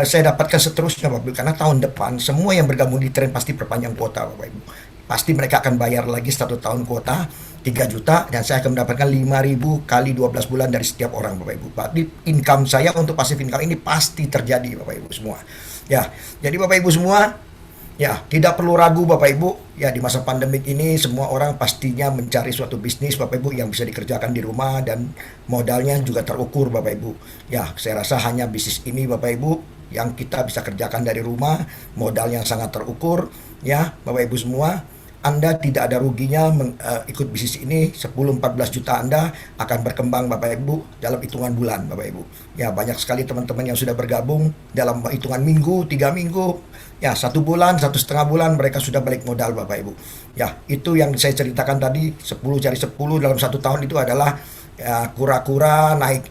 saya dapatkan seterusnya Bapak Ibu, karena tahun depan semua yang bergabung di tren pasti perpanjang kuota Bapak Ibu. Pasti mereka akan bayar lagi 1 tahun kuota 3 juta, dan saya akan mendapatkan 5.000 kali 12 bulan dari setiap orang Bapak Ibu. Berarti income saya untuk pasif income ini pasti terjadi Bapak Ibu semua. Ya, jadi Bapak Ibu semua, ya tidak perlu ragu Bapak Ibu. Ya, di masa pandemik ini semua orang pastinya mencari suatu bisnis Bapak Ibu yang bisa dikerjakan di rumah dan modalnya juga terukur Bapak Ibu. Ya, saya rasa hanya bisnis ini Bapak Ibu yang kita bisa kerjakan dari rumah, modal yang sangat terukur. Ya, Bapak Ibu semua, Anda tidak ada ruginya ikut bisnis ini. 10-14 juta Anda akan berkembang Bapak Ibu dalam hitungan bulan Bapak Ibu. Ya, banyak sekali teman-teman yang sudah bergabung dalam hitungan minggu, 3 minggu, ya 1 bulan, 1,5 bulan mereka sudah balik modal Bapak Ibu. Ya, itu yang saya ceritakan tadi, 10 cari 10 dalam 1 tahun itu adalah ya, kura-kura naik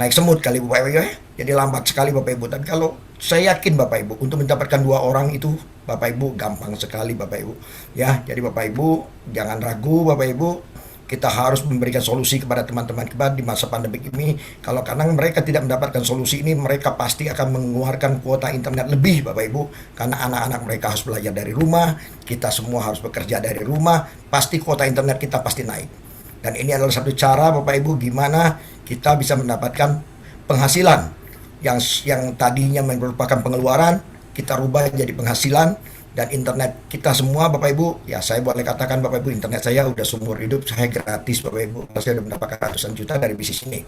semut kali Bapak Ibu ya. Jadi lambat sekali Bapak Ibu. Dan kalau saya yakin Bapak Ibu untuk mendapatkan 2 orang itu Bapak Ibu gampang sekali Bapak Ibu. Ya, jadi Bapak Ibu jangan ragu Bapak Ibu. Kita harus memberikan solusi kepada teman-teman kita di masa pandemi ini. Kalau karena mereka tidak mendapatkan solusi ini, mereka pasti akan mengeluarkan kuota internet lebih Bapak Ibu. Karena anak-anak mereka harus belajar dari rumah, kita semua harus bekerja dari rumah, pasti kuota internet kita pasti naik. Dan ini adalah satu cara Bapak Ibu gimana kita bisa mendapatkan penghasilan yang tadinya merupakan pengeluaran, kita rubah jadi penghasilan. Dan internet kita semua Bapak Ibu, ya saya boleh katakan Bapak Ibu, internet saya udah seumur hidup saya gratis Bapak Ibu. Saya udah mendapatkan ratusan juta dari bisnis ini.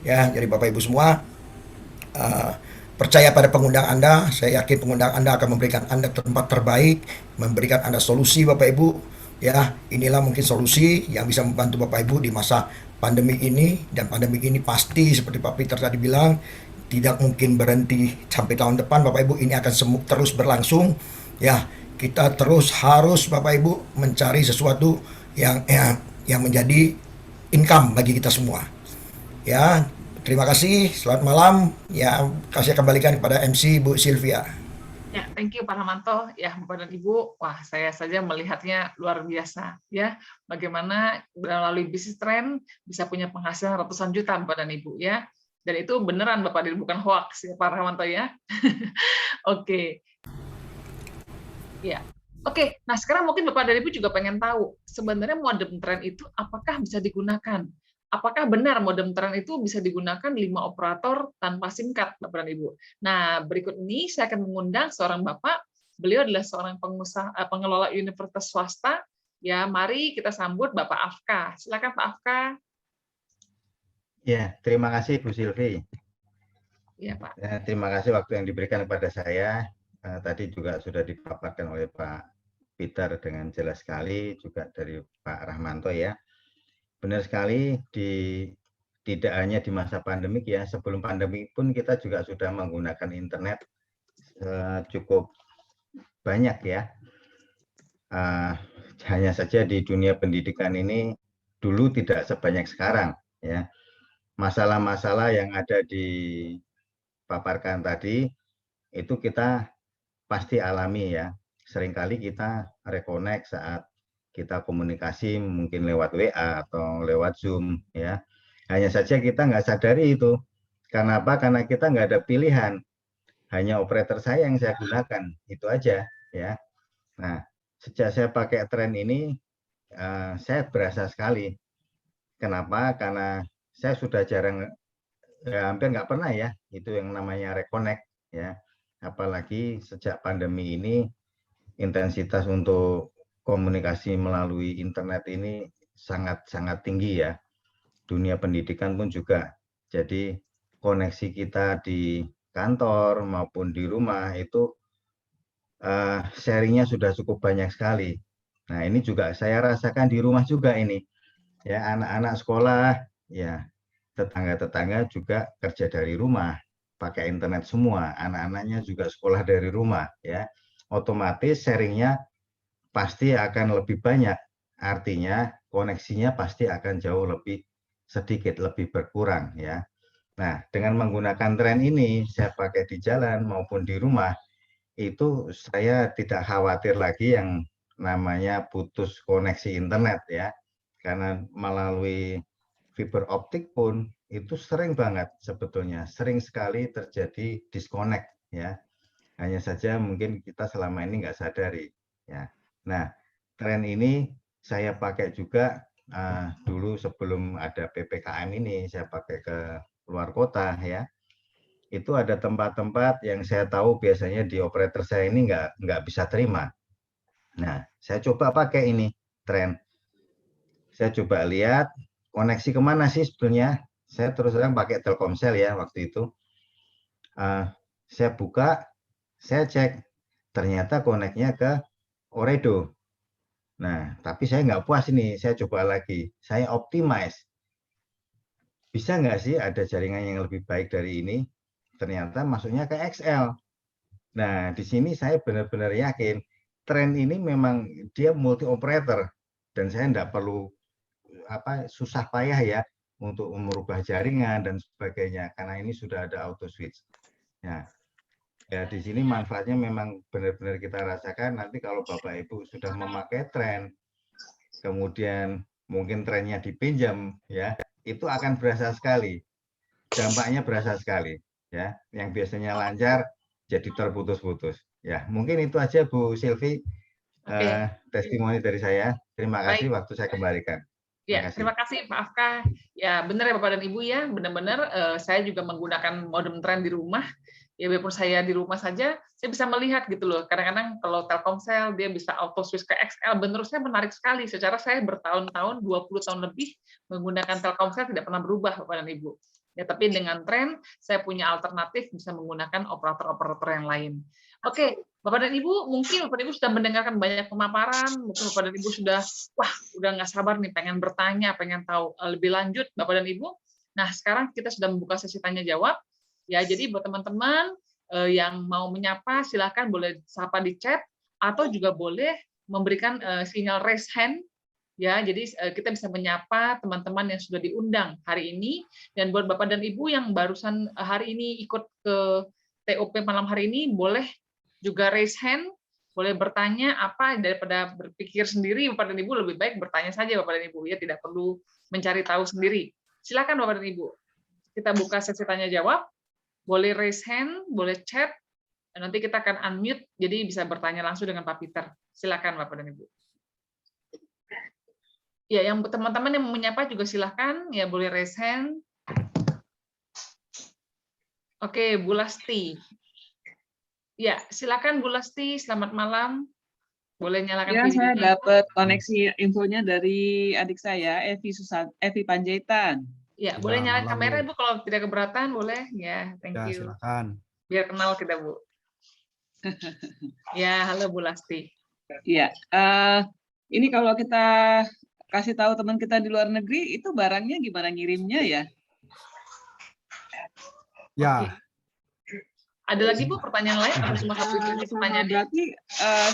Ya, jadi Bapak Ibu semua percaya pada pengundang Anda. Saya yakin pengundang Anda akan memberikan Anda tempat terbaik, memberikan Anda solusi Bapak Ibu. Ya, inilah mungkin solusi yang bisa membantu Bapak Ibu di masa pandemi ini. Dan pandemi ini pasti seperti Pak Peter tadi bilang, tidak mungkin berhenti sampai tahun depan Bapak Ibu. Ini akan terus berlangsung. Ya, kita terus harus Bapak Ibu mencari sesuatu yang menjadi income bagi kita semua. Ya, terima kasih. Selamat malam. Ya, saya kembalikan kepada MC Bu Sylvia. Ya, thank you Pak Ramanto. Ya, Bapak dan Ibu, wah saya saja melihatnya luar biasa. Ya, bagaimana melalui bisnis tren bisa punya penghasilan ratusan juta Bapak dan Ibu ya. Dan itu beneran Bapak dan Ibu, bukan hoax ya Pak Ramanto ya. Oke. Ya, oke. Nah sekarang mungkin Bapak dan Ibu juga pengen tahu sebenarnya modem tren itu apakah bisa digunakan? Apakah benar modem tren itu bisa digunakan 5 operator tanpa SIM card, Bapak dan Ibu? Nah berikut ini saya akan mengundang seorang Bapak. Beliau adalah seorang pengelola universitas swasta. Ya, mari kita sambut Bapak Afka. Silakan Pak Afka. Ya, terima kasih Bu Sylvi. Ya Pak. Terima kasih waktu yang diberikan kepada saya. Tadi juga sudah dipaparkan oleh Pak Peter dengan jelas sekali, juga dari Pak Rahmanto ya. Benar sekali, tidak hanya di masa pandemik ya, sebelum pandemi pun kita juga sudah menggunakan internet cukup banyak ya. Hanya saja di dunia pendidikan ini dulu tidak sebanyak sekarang ya. Masalah-masalah yang ada dipaparkan tadi itu kita pasti alami ya. Seringkali kita reconnect saat kita komunikasi mungkin lewat WA atau lewat Zoom ya. Hanya saja kita nggak sadari itu. Karena apa? Karena kita nggak ada pilihan. Hanya operator saya yang saya gunakan. Itu aja ya. Nah, sejak saya pakai tren ini, saya berasa sekali. Kenapa? Karena saya sudah jarang, hampir nggak pernah ya, itu yang namanya reconnect ya. Apalagi sejak pandemi ini, intensitas untuk komunikasi melalui internet ini sangat-sangat tinggi ya. Dunia pendidikan pun juga. Jadi koneksi kita di kantor maupun di rumah itu sharingnya sudah cukup banyak sekali. Nah, ini juga saya rasakan di rumah juga ini. Ya, anak-anak sekolah, ya, tetangga-tetangga juga kerja dari rumah, pakai internet semua. Anak-anaknya juga sekolah dari rumah, ya. Otomatis sharingnya pasti akan lebih banyak. Artinya koneksinya pasti akan jauh lebih sedikit, lebih berkurang, ya. Nah, dengan menggunakan tren ini, saya pakai di jalan maupun di rumah, itu saya tidak khawatir lagi yang namanya putus koneksi internet ya, karena melalui fiber optik pun itu sering banget sebetulnya, sering sekali terjadi disconnect ya. Hanya saja mungkin kita selama ini nggak sadari ya. Nah, tren ini saya pakai juga dulu sebelum ada PPKM ini, saya pakai ke luar kota ya. Itu ada tempat-tempat yang saya tahu biasanya di operator saya ini nggak bisa terima. Nah, saya coba pakai ini tren. Saya coba lihat koneksi kemana sih sebetulnya. Saya terus terang pakai Telkomsel ya waktu itu. Saya buka, saya cek, ternyata koneknya ke Ooredoo. Nah, tapi saya nggak puas ini, saya coba lagi. Saya optimize. Bisa nggak sih ada jaringan yang lebih baik dari ini? Ternyata masuknya ke XL. Nah, di sini saya benar-benar yakin tren ini memang dia multi operator dan saya tidak perlu susah payah ya untuk merubah jaringan dan sebagainya karena ini sudah ada auto switch. Ya, ya di sini manfaatnya memang benar-benar kita rasakan nanti kalau Bapak Ibu sudah memakai tren, kemudian mungkin trennya dipinjam ya, itu akan berasa sekali. Dampaknya berasa sekali ya. Yang biasanya lancar jadi terputus-putus. Ya, mungkin itu aja Bu Silvi testimoni dari saya. Terima kasih. Waktu saya kembalikan. Ya, terima kasih Pak Afka. Ya, benar ya Bapak dan Ibu ya, benar-benar saya juga menggunakan modem tren di rumah. Ya, walaupun saya di rumah saja, saya bisa melihat gitu loh. Kadang-kadang kalau Telkomsel dia bisa auto switch ke XL, menurut saya menarik sekali. Secara saya bertahun-tahun, 20 tahun lebih menggunakan Telkomsel tidak pernah berubah Bapak dan Ibu. Ya, tapi dengan tren saya punya alternatif bisa menggunakan operator-operator yang lain. Oke, Bapak dan Ibu, mungkin Bapak dan Ibu sudah mendengarkan banyak pemaparan, mungkin Bapak dan Ibu sudah, udah nggak sabar nih, pengen bertanya, pengen tahu lebih lanjut, Bapak dan Ibu. Nah, sekarang kita sudah membuka sesi tanya-jawab. Ya, jadi buat teman-teman yang mau menyapa, silakan boleh sapa di chat, atau juga boleh memberikan sinyal raise hand. Ya, jadi kita bisa menyapa teman-teman yang sudah diundang hari ini. Dan buat Bapak dan Ibu yang barusan hari ini ikut ke TOP malam hari ini, boleh juga raise hand, boleh bertanya apa daripada berpikir sendiri. Bapak dan Ibu lebih baik bertanya saja Bapak dan Ibu ya, tidak perlu mencari tahu sendiri. Silakan Bapak dan Ibu. Kita buka sesi tanya jawab. Boleh raise hand, boleh chat. Dan nanti kita akan unmute jadi bisa bertanya langsung dengan Pak Peter. Silakan Bapak dan Ibu. Ya, yang teman-teman yang mau menyapa juga silakan ya, boleh raise hand. Oke, Bu Lasti. Ya, silakan Bu Lasti, selamat malam. Boleh nyalakan ya, saya dapat koneksi infonya dari adik saya, Evi Panjaitan. Ya, boleh nyalakan kamera Bu kalau tidak keberatan, boleh ya. Thank you. Silakan. Biar kenal kita Bu. Ya, halo Bu Lasti. Iya, ini kalau kita kasih tahu teman kita di luar negeri, itu barangnya gimana ngirimnya ya? Ya. Oke. Ada lagi Bu pertanyaan lain atau cuma satu itu pertanyaannya? Berarti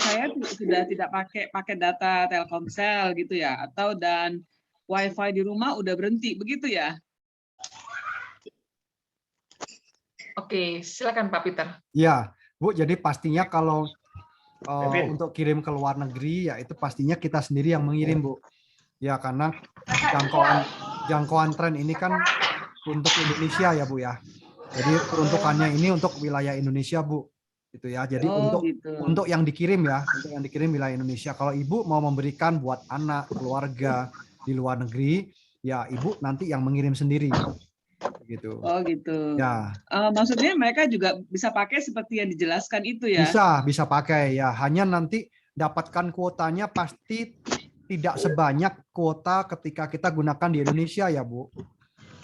saya sudah tidak pakai data Telkomsel gitu ya, atau dan WiFi di rumah udah berhenti begitu ya? Oke, silakan Pak Peter. Ya, Bu, jadi pastinya kalau untuk kirim ke luar negeri ya itu pastinya kita sendiri yang mengirim, Bu. Ya, karena jangkauan tren ini kan untuk Indonesia ya, Bu ya. Jadi peruntukannya ini untuk wilayah Indonesia, Bu. Gitu ya. Jadi untuk yang dikirim ya, untuk yang dikirim wilayah Indonesia. Kalau Ibu mau memberikan buat anak, keluarga di luar negeri, ya Ibu nanti yang mengirim sendiri. Gitu. Oh gitu. Ya. Maksudnya mereka juga bisa pakai seperti yang dijelaskan itu ya? Bisa pakai ya. Hanya nanti dapatkan kuotanya pasti tidak sebanyak kuota ketika kita gunakan di Indonesia ya, Bu.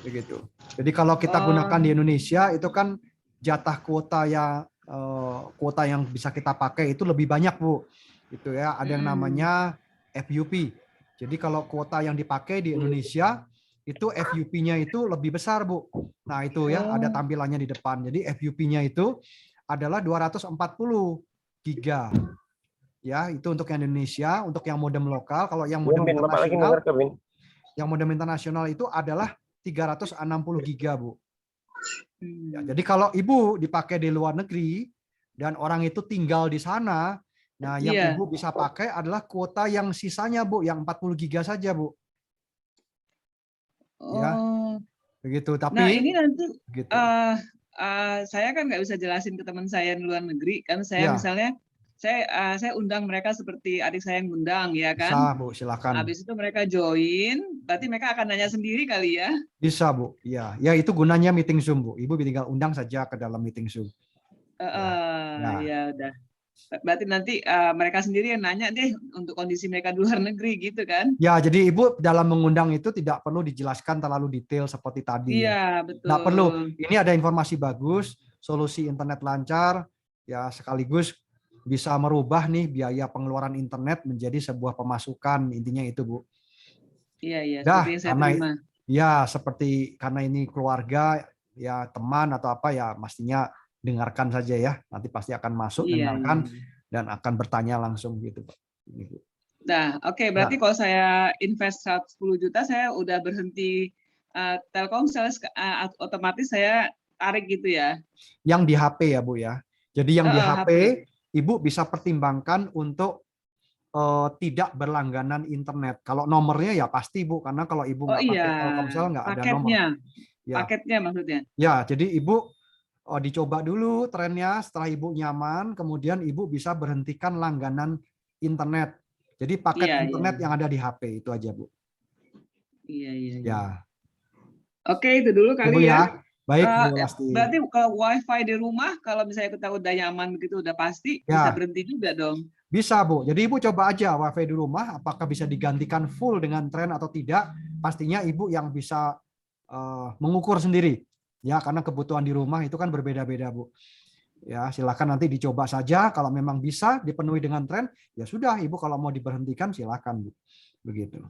Begitu. Jadi kalau kita gunakan di Indonesia itu kan jatah kuota yang bisa kita pakai itu lebih banyak, Bu. Itu ya, ada yang namanya FUP. Jadi kalau kuota yang dipakai di Indonesia itu FUP-nya itu lebih besar, Bu. Nah, itu ya ada tampilannya di depan. Jadi FUP-nya itu adalah 240 giga. Ya, itu untuk yang Indonesia, untuk yang modem lokal. Kalau yang modem internasional itu adalah 360 giga, Bu. Ya, jadi kalau Ibu dipakai di luar negeri dan orang itu tinggal di sana, nah yang Ibu bisa pakai adalah kuota yang sisanya, Bu, yang 40 giga saja, Bu. Ya, begitu. Tapi nah ini nanti gitu. Saya kan nggak bisa jelasin ke teman saya di luar negeri kan, saya misalnya saya undang mereka seperti adik saya yang undang ya kan. Bisa, Bu, silakan. Habis itu mereka join, berarti mereka akan nanya sendiri kali ya? Bisa, Bu. Ya, itu gunanya meeting Zoom, Bu. Ibu tinggal undang saja ke dalam meeting Zoom. Ya udah. Berarti nanti mereka sendiri yang nanya deh untuk kondisi mereka di luar negeri gitu kan? Ya, jadi Ibu dalam mengundang itu tidak perlu dijelaskan terlalu detail seperti tadi. Iya, betul. Nggak perlu. Ini ada informasi bagus, solusi internet lancar, ya sekaligus bisa merubah nih biaya pengeluaran internet menjadi sebuah pemasukan, intinya itu, Bu. Iya, seperti yang saya terima. Ya, seperti karena ini keluarga, ya teman atau apa ya, pastinya dengarkan saja ya. Nanti pasti akan masuk, dengarkan, dan akan bertanya langsung gitu, Pak. Nah, oke, berarti kalau saya invest 10 juta, saya udah berhenti Telkomsel, otomatis saya tarik gitu ya? Yang di HP ya, Bu ya. Jadi yang di HP, Ibu bisa pertimbangkan untuk tidak berlangganan internet. Kalau nomornya ya pasti, Bu, karena kalau Ibu nggak pakai Telkomsel nggak ada nomor. Ya. Paketnya maksudnya? Ya, jadi Ibu dicoba dulu trennya, setelah Ibu nyaman, kemudian Ibu bisa berhentikan langganan internet. Jadi paket internet yang ada di HP itu aja, Bu. Iya. Ya. Oke, itu dulu kali Ibu ya. Baik, Bu Lasti. Berarti kalau WiFi di rumah, kalau misalnya kita udah nyaman begitu, udah pasti, bisa berhenti juga dong? Bisa, Bu. Jadi Ibu coba aja WiFi di rumah, apakah bisa digantikan full dengan tren atau tidak. Pastinya Ibu yang bisa mengukur sendiri. Ya, karena kebutuhan di rumah itu kan berbeda-beda, Bu. Ya, silakan nanti dicoba saja. Kalau memang bisa dipenuhi dengan tren, ya sudah. Ibu kalau mau diberhentikan, silakan, Bu. Begitu.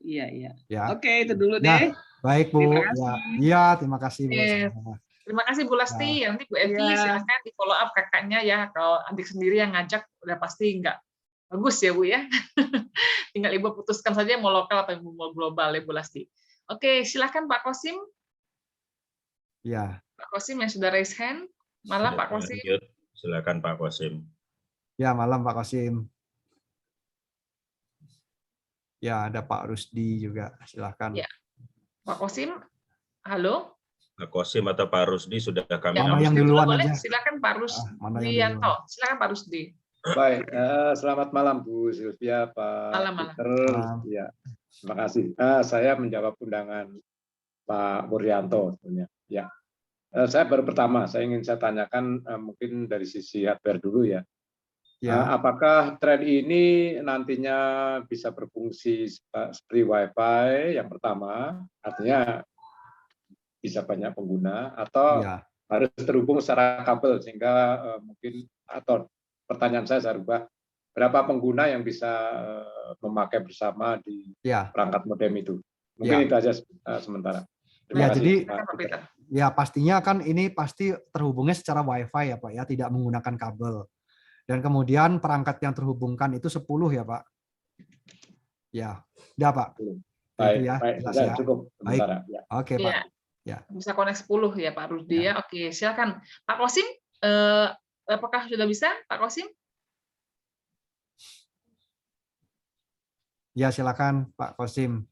Iya. Ya. Oke, itu dulu deh. Baik, Bu. Terima kasih. Ya, terima kasih, Bu. Terima kasih, Bu Lasti. Nanti Bu Evi silakan di follow up kakaknya ya. Kalau adik sendiri yang ngajak, udah pasti nggak bagus ya, Bu ya. Tinggal Ibu putuskan saja mau lokal atau mau global ya, Bu Lasti. Oke, silakan Pak Kosim. Ya. Pak Kosim yang sudah raise hand. Malam Pak Kosim. Silakan Pak Kosim. Ya, malam Pak Kosim. Ya, ada Pak Rusdi juga. Silakan. Ya. Pak Kosim, halo. Pak Kosim atau Pak Rusdi sudah kami yang duluan boleh. aja. Silakan Pak Rusdianto. Silakan Pak Rusdi. Baik, selamat malam Bu Sylvia, Pak Peter. Ya, terima kasih. Saya menjawab undangan Pak Muryanto sebenarnya. Ya, saya baru pertama. Saya ingin tanyakan mungkin dari sisi hardware dulu ya. Apakah tren ini nantinya bisa berfungsi seperti WiFi yang pertama, artinya bisa banyak pengguna, atau harus terhubung secara kabel sehingga mungkin, atau pertanyaan saya rubah, berapa pengguna yang bisa memakai bersama di perangkat modem itu. Mungkin itu aja sementara. Ya, jadi ya pastinya kan ini pasti terhubungnya secara WiFi ya Pak ya, tidak menggunakan kabel. Dan kemudian perangkat yang terhubungkan itu 10 ya Pak. Ya, udah Pak. Baik, ya, baik. Ya, cukup sementara. Ya. Oke Pak. Ya. Bisa connect 10 ya Pak Rusdi ya. Oke, silakan Pak Kosim. Apakah sudah bisa Pak Kosim? Ya, silakan Pak Kosim.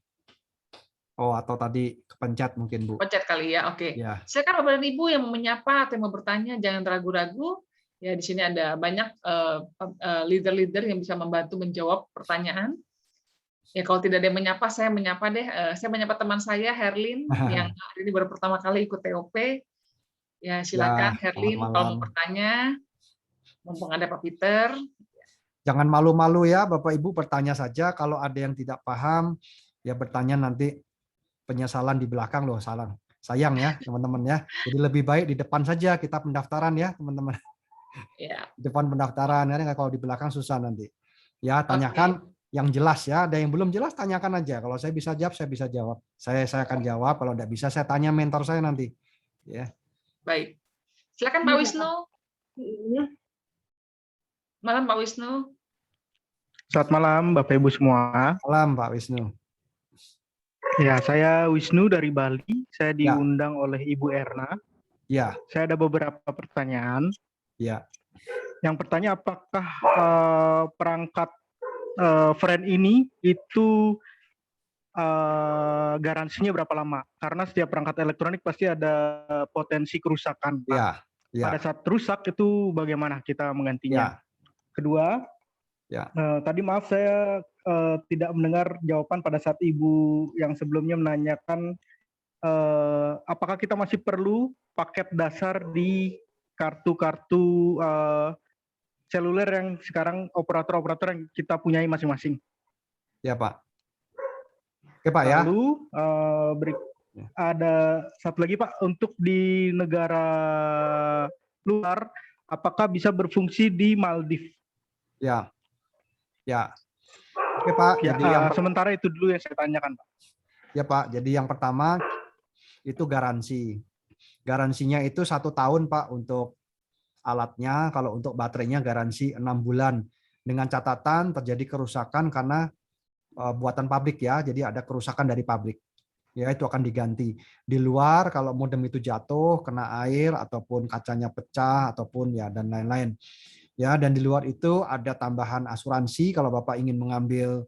Oh, atau tadi kepencet mungkin Bu. Pencet kali ya, oke. Ya. Silakan Bapak dan Ibu yang mau menyapa atau mau bertanya, jangan ragu-ragu. Ya, di sini ada banyak leader-leader yang bisa membantu menjawab pertanyaan. Ya, kalau tidak ada yang menyapa, saya menyapa deh. Saya menyapa teman saya, Herlin, yang hari ini baru pertama kali ikut TOP. Ya, silakan Herlin kalau mau bertanya. Mumpung ada Pak Peter. Jangan malu-malu ya, Bapak Ibu, bertanya saja. Kalau ada yang tidak paham, ya bertanya nanti. Penyesalan di belakang loh, sayang ya teman-teman ya. Jadi lebih baik di depan saja kita pendaftaran ya teman-teman. Ya. Di depan pendaftaran ya, kalau di belakang susah nanti. Ya, tanyakan yang jelas ya. Ada yang belum jelas tanyakan aja. Kalau saya bisa jawab, saya bisa jawab. Saya akan jawab. Kalau tidak bisa, saya tanya mentor saya nanti. Ya. Baik. Silakan Pak Wisnu. Malam Pak Wisnu. Selamat malam Bapak Ibu semua. Malam Pak Wisnu. Ya, saya Wisnu dari Bali. Saya diundang oleh Ibu Erna. Ya. Saya ada beberapa pertanyaan. Ya. Yang pertanyaan, apakah perangkat friend ini itu garansinya berapa lama? Karena setiap perangkat elektronik pasti ada potensi kerusakan. Ya. Ya. Pada saat rusak itu bagaimana kita menggantinya? Kedua, tadi maaf saya tidak mendengar jawaban pada saat Ibu yang sebelumnya menanyakan apakah kita masih perlu paket dasar di kartu-kartu seluler yang sekarang operator-operator yang kita punyai masing-masing. Ya Pak. Oke Pak ya. Lalu ada satu lagi Pak, untuk di negara luar, apakah bisa berfungsi di Maldives? Ya. Ya. Oke Pak, ya, jadi sementara itu dulu yang saya tanyakan Pak. Ya Pak, jadi yang pertama itu garansi. Garansinya itu 1 tahun Pak untuk alatnya, kalau untuk baterainya garansi 6 bulan. Dengan catatan terjadi kerusakan karena buatan pabrik ya, jadi ada kerusakan dari pabrik. Ya, itu akan diganti. Di luar kalau modem itu jatuh, kena air, ataupun kacanya pecah, ataupun ya dan lain-lain. Ya, dan di luar itu ada tambahan asuransi. Kalau Bapak ingin mengambil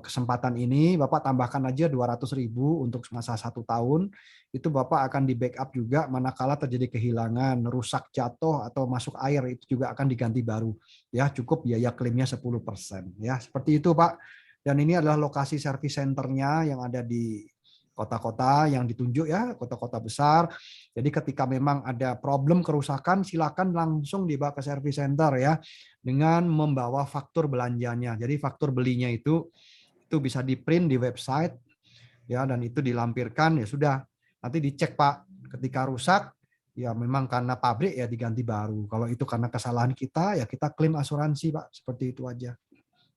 kesempatan ini, Bapak tambahkan aja 200.000 untuk masa 1 tahun. Itu Bapak akan di backup juga manakala terjadi kehilangan, rusak, jatuh atau masuk air, itu juga akan diganti baru. Ya, cukup biaya klaimnya 10%. Ya, seperti itu Pak. Dan ini adalah lokasi service centernya yang ada di kota-kota yang ditunjuk ya, kota-kota besar. Jadi ketika memang ada problem kerusakan, silakan langsung dibawa ke service center ya, dengan membawa faktur belanjanya. Jadi faktur belinya itu bisa di-print di website ya, dan itu dilampirkan ya sudah. Nanti dicek Pak, ketika rusak ya memang karena pabrik ya diganti baru. Kalau itu karena kesalahan kita ya kita klaim asuransi Pak, seperti itu aja.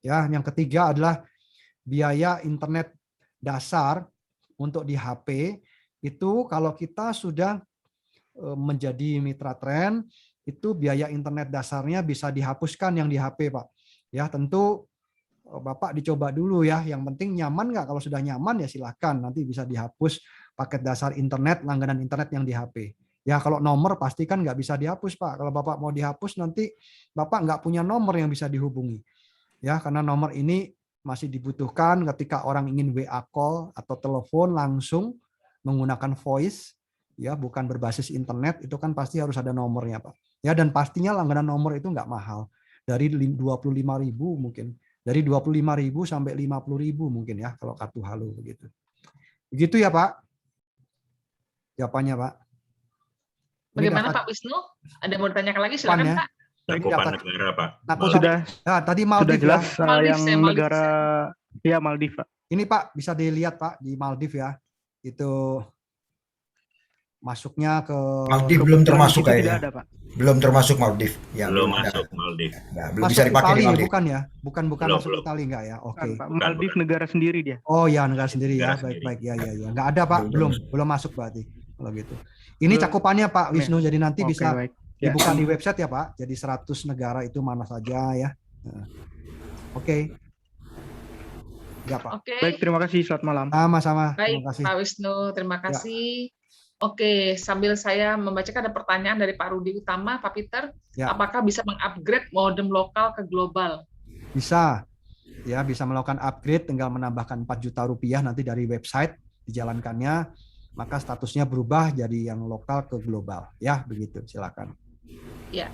Ya, yang ketiga adalah biaya internet dasar. Untuk di HP itu kalau kita sudah menjadi mitra Trend, itu biaya internet dasarnya bisa dihapuskan yang di HP Pak. Ya tentu Bapak dicoba dulu ya. Yang penting nyaman nggak? Kalau sudah nyaman ya silahkan. Nanti bisa dihapus paket dasar internet, langganan internet yang di HP. Ya kalau nomor pasti kan nggak bisa dihapus Pak. Kalau Bapak mau dihapus nanti Bapak nggak punya nomor yang bisa dihubungi. Ya karena nomor ini masih dibutuhkan ketika orang ingin WA call atau telepon langsung menggunakan voice, ya bukan berbasis internet, itu kan pasti harus ada nomornya Pak. Ya dan pastinya langganan nomor itu nggak mahal, dari 25.000 mungkin, dari 25.000 sampai 50.000 mungkin ya kalau kartu halo begitu. Begitu ya Pak. Jawabannya Pak. Bagaimana Pak Wisnu? Ada mau ditanyakan lagi silakan Pak. Cakupan negara Pak. Sudah. Nah, tadi Maldives sudah jelas ya. Yang negara ya Maldives Pak. Ini Pak bisa dilihat Pak di Maldives ya. Itu masuknya ke Maldives belum termasuk tidak kayaknya. ada, Pak. Belum termasuk Maldives. Ya, belum ada. masuk Maldives. Ya, belum masuk bisa dipakai Itali, di Maldives. bukan ya? Bukan Belum, masuk belum. Itali enggak ya? Oke. Bukan, Pak. Maldives negara sendiri dia. Oh ya, negara sendiri ya. Negara sendiri. Baik. Ya. Enggak ada, Pak. Belum masuk berarti kalau gitu. Ini Belum. cakupannya Pak Wisnu, jadi nanti Oke, bisa baik. Ya. dibuka di website ya Pak. Jadi 100 negara itu mana saja ya. Nah. Oke. Ya Pak. Oke. Baik, terima kasih. Selamat malam. Sama-sama. Baik, Terima kasih. Pak Wisnu, terima kasih. Oke, sambil saya membacakan ada pertanyaan dari Pak Rudi Utama, Pak Peter, Ya. apakah bisa mengupgrade modem lokal ke global? Bisa. Ya, bisa melakukan upgrade, tinggal menambahkan 4 juta rupiah nanti dari website dijalankannya, maka statusnya berubah jadi yang lokal ke global. Ya, begitu. Silakan. Ya.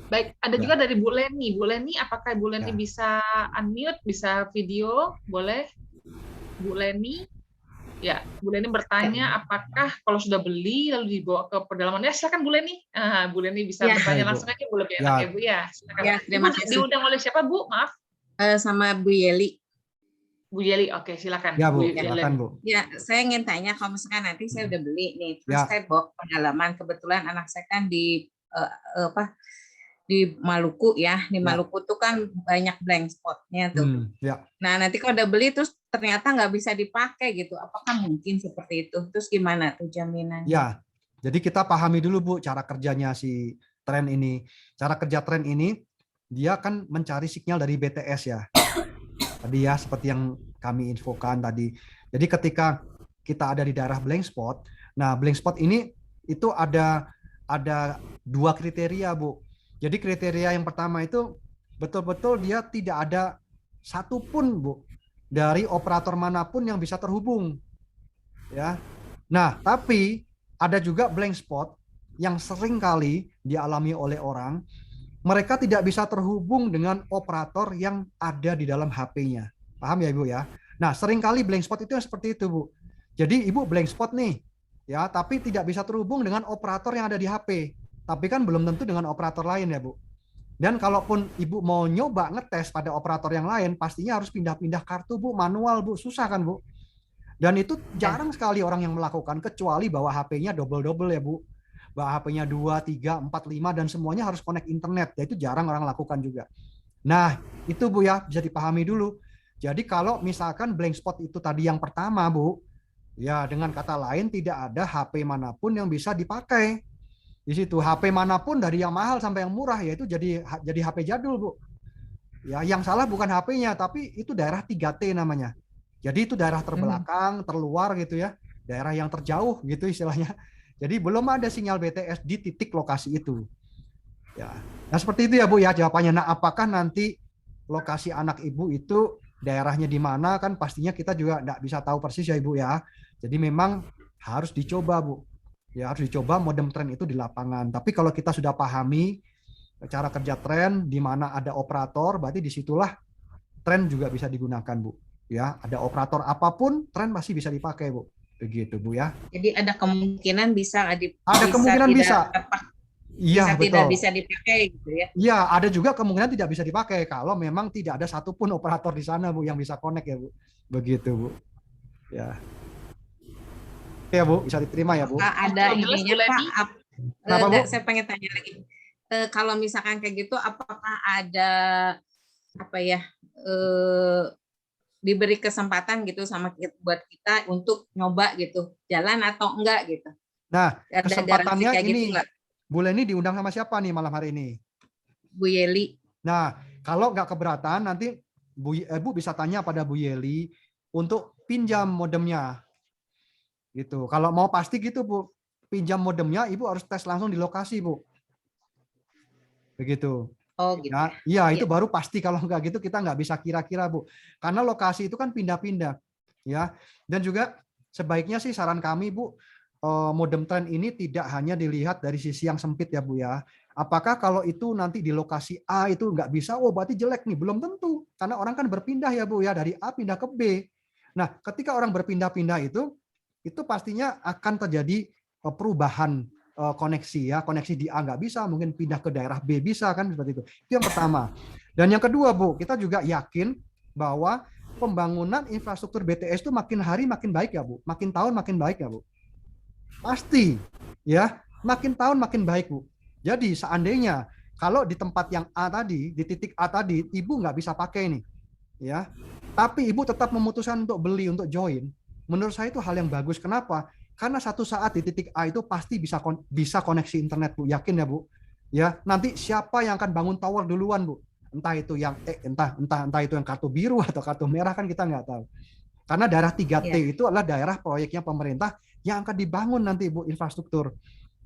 Baik, ada juga dari Bu Leni. Bu Leni, apakah Bu Leni bisa unmute, bisa video? Boleh? Bu Leni? Ya, Bu Leni bertanya apakah kalau sudah beli lalu dibawa ke pedalaman. Ya, silakan Bu Leni. Bu Leni bisa bertanya langsung aja, Bu, lebih enak ya Bu ya. Silakan. Ya, terima kasih. Diundang oleh siapa Bu? Maaf. Sama Bu Yeli. Bu Yeli, oke, silakan. Ya Bu, silakan Bu. Ya, saya ingin tanya kalau misalkan nanti saya udah beli nih, terus saya bawa ke pedalaman, kebetulan anak saya kan di Maluku ya, di Maluku tuh kan banyak blank spotnya tuh. Nah nanti kalau udah beli terus ternyata nggak bisa dipakai gitu, apakah mungkin seperti itu? Terus gimana tuh jaminannya? Ya, jadi kita pahami dulu Bu cara kerjanya si tren ini. Cara kerja tren ini dia kan mencari sinyal dari BTS ya. Tadi ya seperti yang kami infokan tadi. Jadi ketika kita ada di daerah blank spot, nah blank spot ini itu ada 2 kriteria Bu. Jadi kriteria yang pertama itu betul-betul dia tidak ada satupun Bu dari operator manapun yang bisa terhubung. Ya. Nah, tapi ada juga blank spot yang sering kali dialami oleh orang, mereka tidak bisa terhubung dengan operator yang ada di dalam HP-nya. Paham ya Ibu ya? Nah, sering kali blank spot itu seperti itu Bu. Jadi Ibu blank spot nih, ya, tapi tidak bisa terhubung dengan operator yang ada di HP. Tapi kan belum tentu dengan operator lain ya Bu. Dan kalaupun Ibu mau nyoba ngetes pada operator yang lain, pastinya harus pindah-pindah kartu Bu, manual Bu, susah kan Bu. Dan itu jarang sekali orang yang melakukan, kecuali bawa HP-nya double-double ya Bu. Bawa HP-nya 2, 3, 4, 5 dan semuanya harus connect internet. Ya itu jarang orang lakukan juga. Nah itu Bu ya, bisa dipahami dulu. Jadi kalau misalkan blank spot itu tadi yang pertama Bu, ya dengan kata lain tidak ada HP manapun yang bisa dipakai. Di situ HP manapun dari yang mahal sampai yang murah ya itu jadi HP jadul Bu. Ya, yang salah bukan HP-nya tapi itu daerah 3T namanya. Jadi itu daerah terbelakang, terluar gitu ya. Daerah yang terjauh gitu istilahnya. Jadi belum ada sinyal BTS di titik lokasi itu. Ya. Nah, seperti itu ya Bu ya jawabannya. Nah, apakah nanti lokasi anak Ibu itu daerahnya di mana kan pastinya kita juga enggak bisa tahu persis ya Ibu ya. Jadi memang harus dicoba Bu. Ya harus dicoba modem tren itu di lapangan. Tapi kalau kita sudah pahami cara kerja tren, di mana ada operator, berarti disitulah tren juga bisa digunakan Bu. Ya ada operator apapun, tren masih bisa dipakai Bu. Begitu Bu ya. Jadi ada kemungkinan bisa kemungkinan bisa. Iya betul. Tidak bisa dipakai gitu ya. Iya ada juga kemungkinan tidak bisa dipakai kalau memang tidak ada satupun operator di sana Bu yang bisa connect ya Bu. Begitu Bu. Ya. Ya Bu, bisa diterima ya Bu. Ada ininya Pak. Bu? Saya pengen tanya lagi. Kalau misalkan kayak gitu, apakah ada diberi kesempatan gitu sama buat kita untuk nyoba gitu, jalan atau enggak gitu? Nah, kesempatannya ini, gitu, Bu Leni diundang sama siapa nih malam hari ini? Bu Yeli. Nah, kalau nggak keberatan nanti Bu bisa tanya pada Bu Yeli untuk pinjam modemnya. Gitu. Kalau mau pasti gitu Bu, pinjam modemnya, Ibu harus tes langsung di lokasi Bu. Begitu. Oh gitu. Ya, iya itu baru pasti. Kalau nggak gitu kita nggak bisa kira-kira Bu. Karena lokasi itu kan pindah-pindah. Ya. Dan juga sebaiknya sih saran kami Bu, modem tren ini tidak hanya dilihat dari sisi yang sempit ya Bu ya. Apakah kalau itu nanti di lokasi A itu nggak bisa, oh berarti jelek nih. Belum tentu. Karena orang kan berpindah ya Bu ya, dari A pindah ke B. Nah ketika orang berpindah-pindah itu pastinya akan terjadi perubahan koneksi ya. Koneksi di A nggak bisa, mungkin pindah ke daerah B bisa kan seperti itu. Itu yang pertama. Dan yang kedua Bu, kita juga yakin bahwa pembangunan infrastruktur BTS itu makin hari makin baik ya Bu. Makin tahun makin baik ya Bu. Pasti, ya. Makin tahun makin baik, Bu. Jadi seandainya kalau di tempat yang A tadi, di titik A tadi, Ibu nggak bisa pakai nih, ya. Tapi Ibu tetap memutuskan untuk beli, untuk join. Menurut saya itu hal yang bagus. Kenapa? Karena satu saat di titik A itu pasti bisa koneksi internet, Bu. Yakin ya, Bu? Ya, nanti siapa yang akan bangun tower duluan, Bu? Entah itu yang entah itu yang kartu biru atau kartu merah, kan kita nggak tahu. Karena daerah 3T itu adalah daerah proyeknya pemerintah yang akan dibangun nanti, Bu, infrastruktur.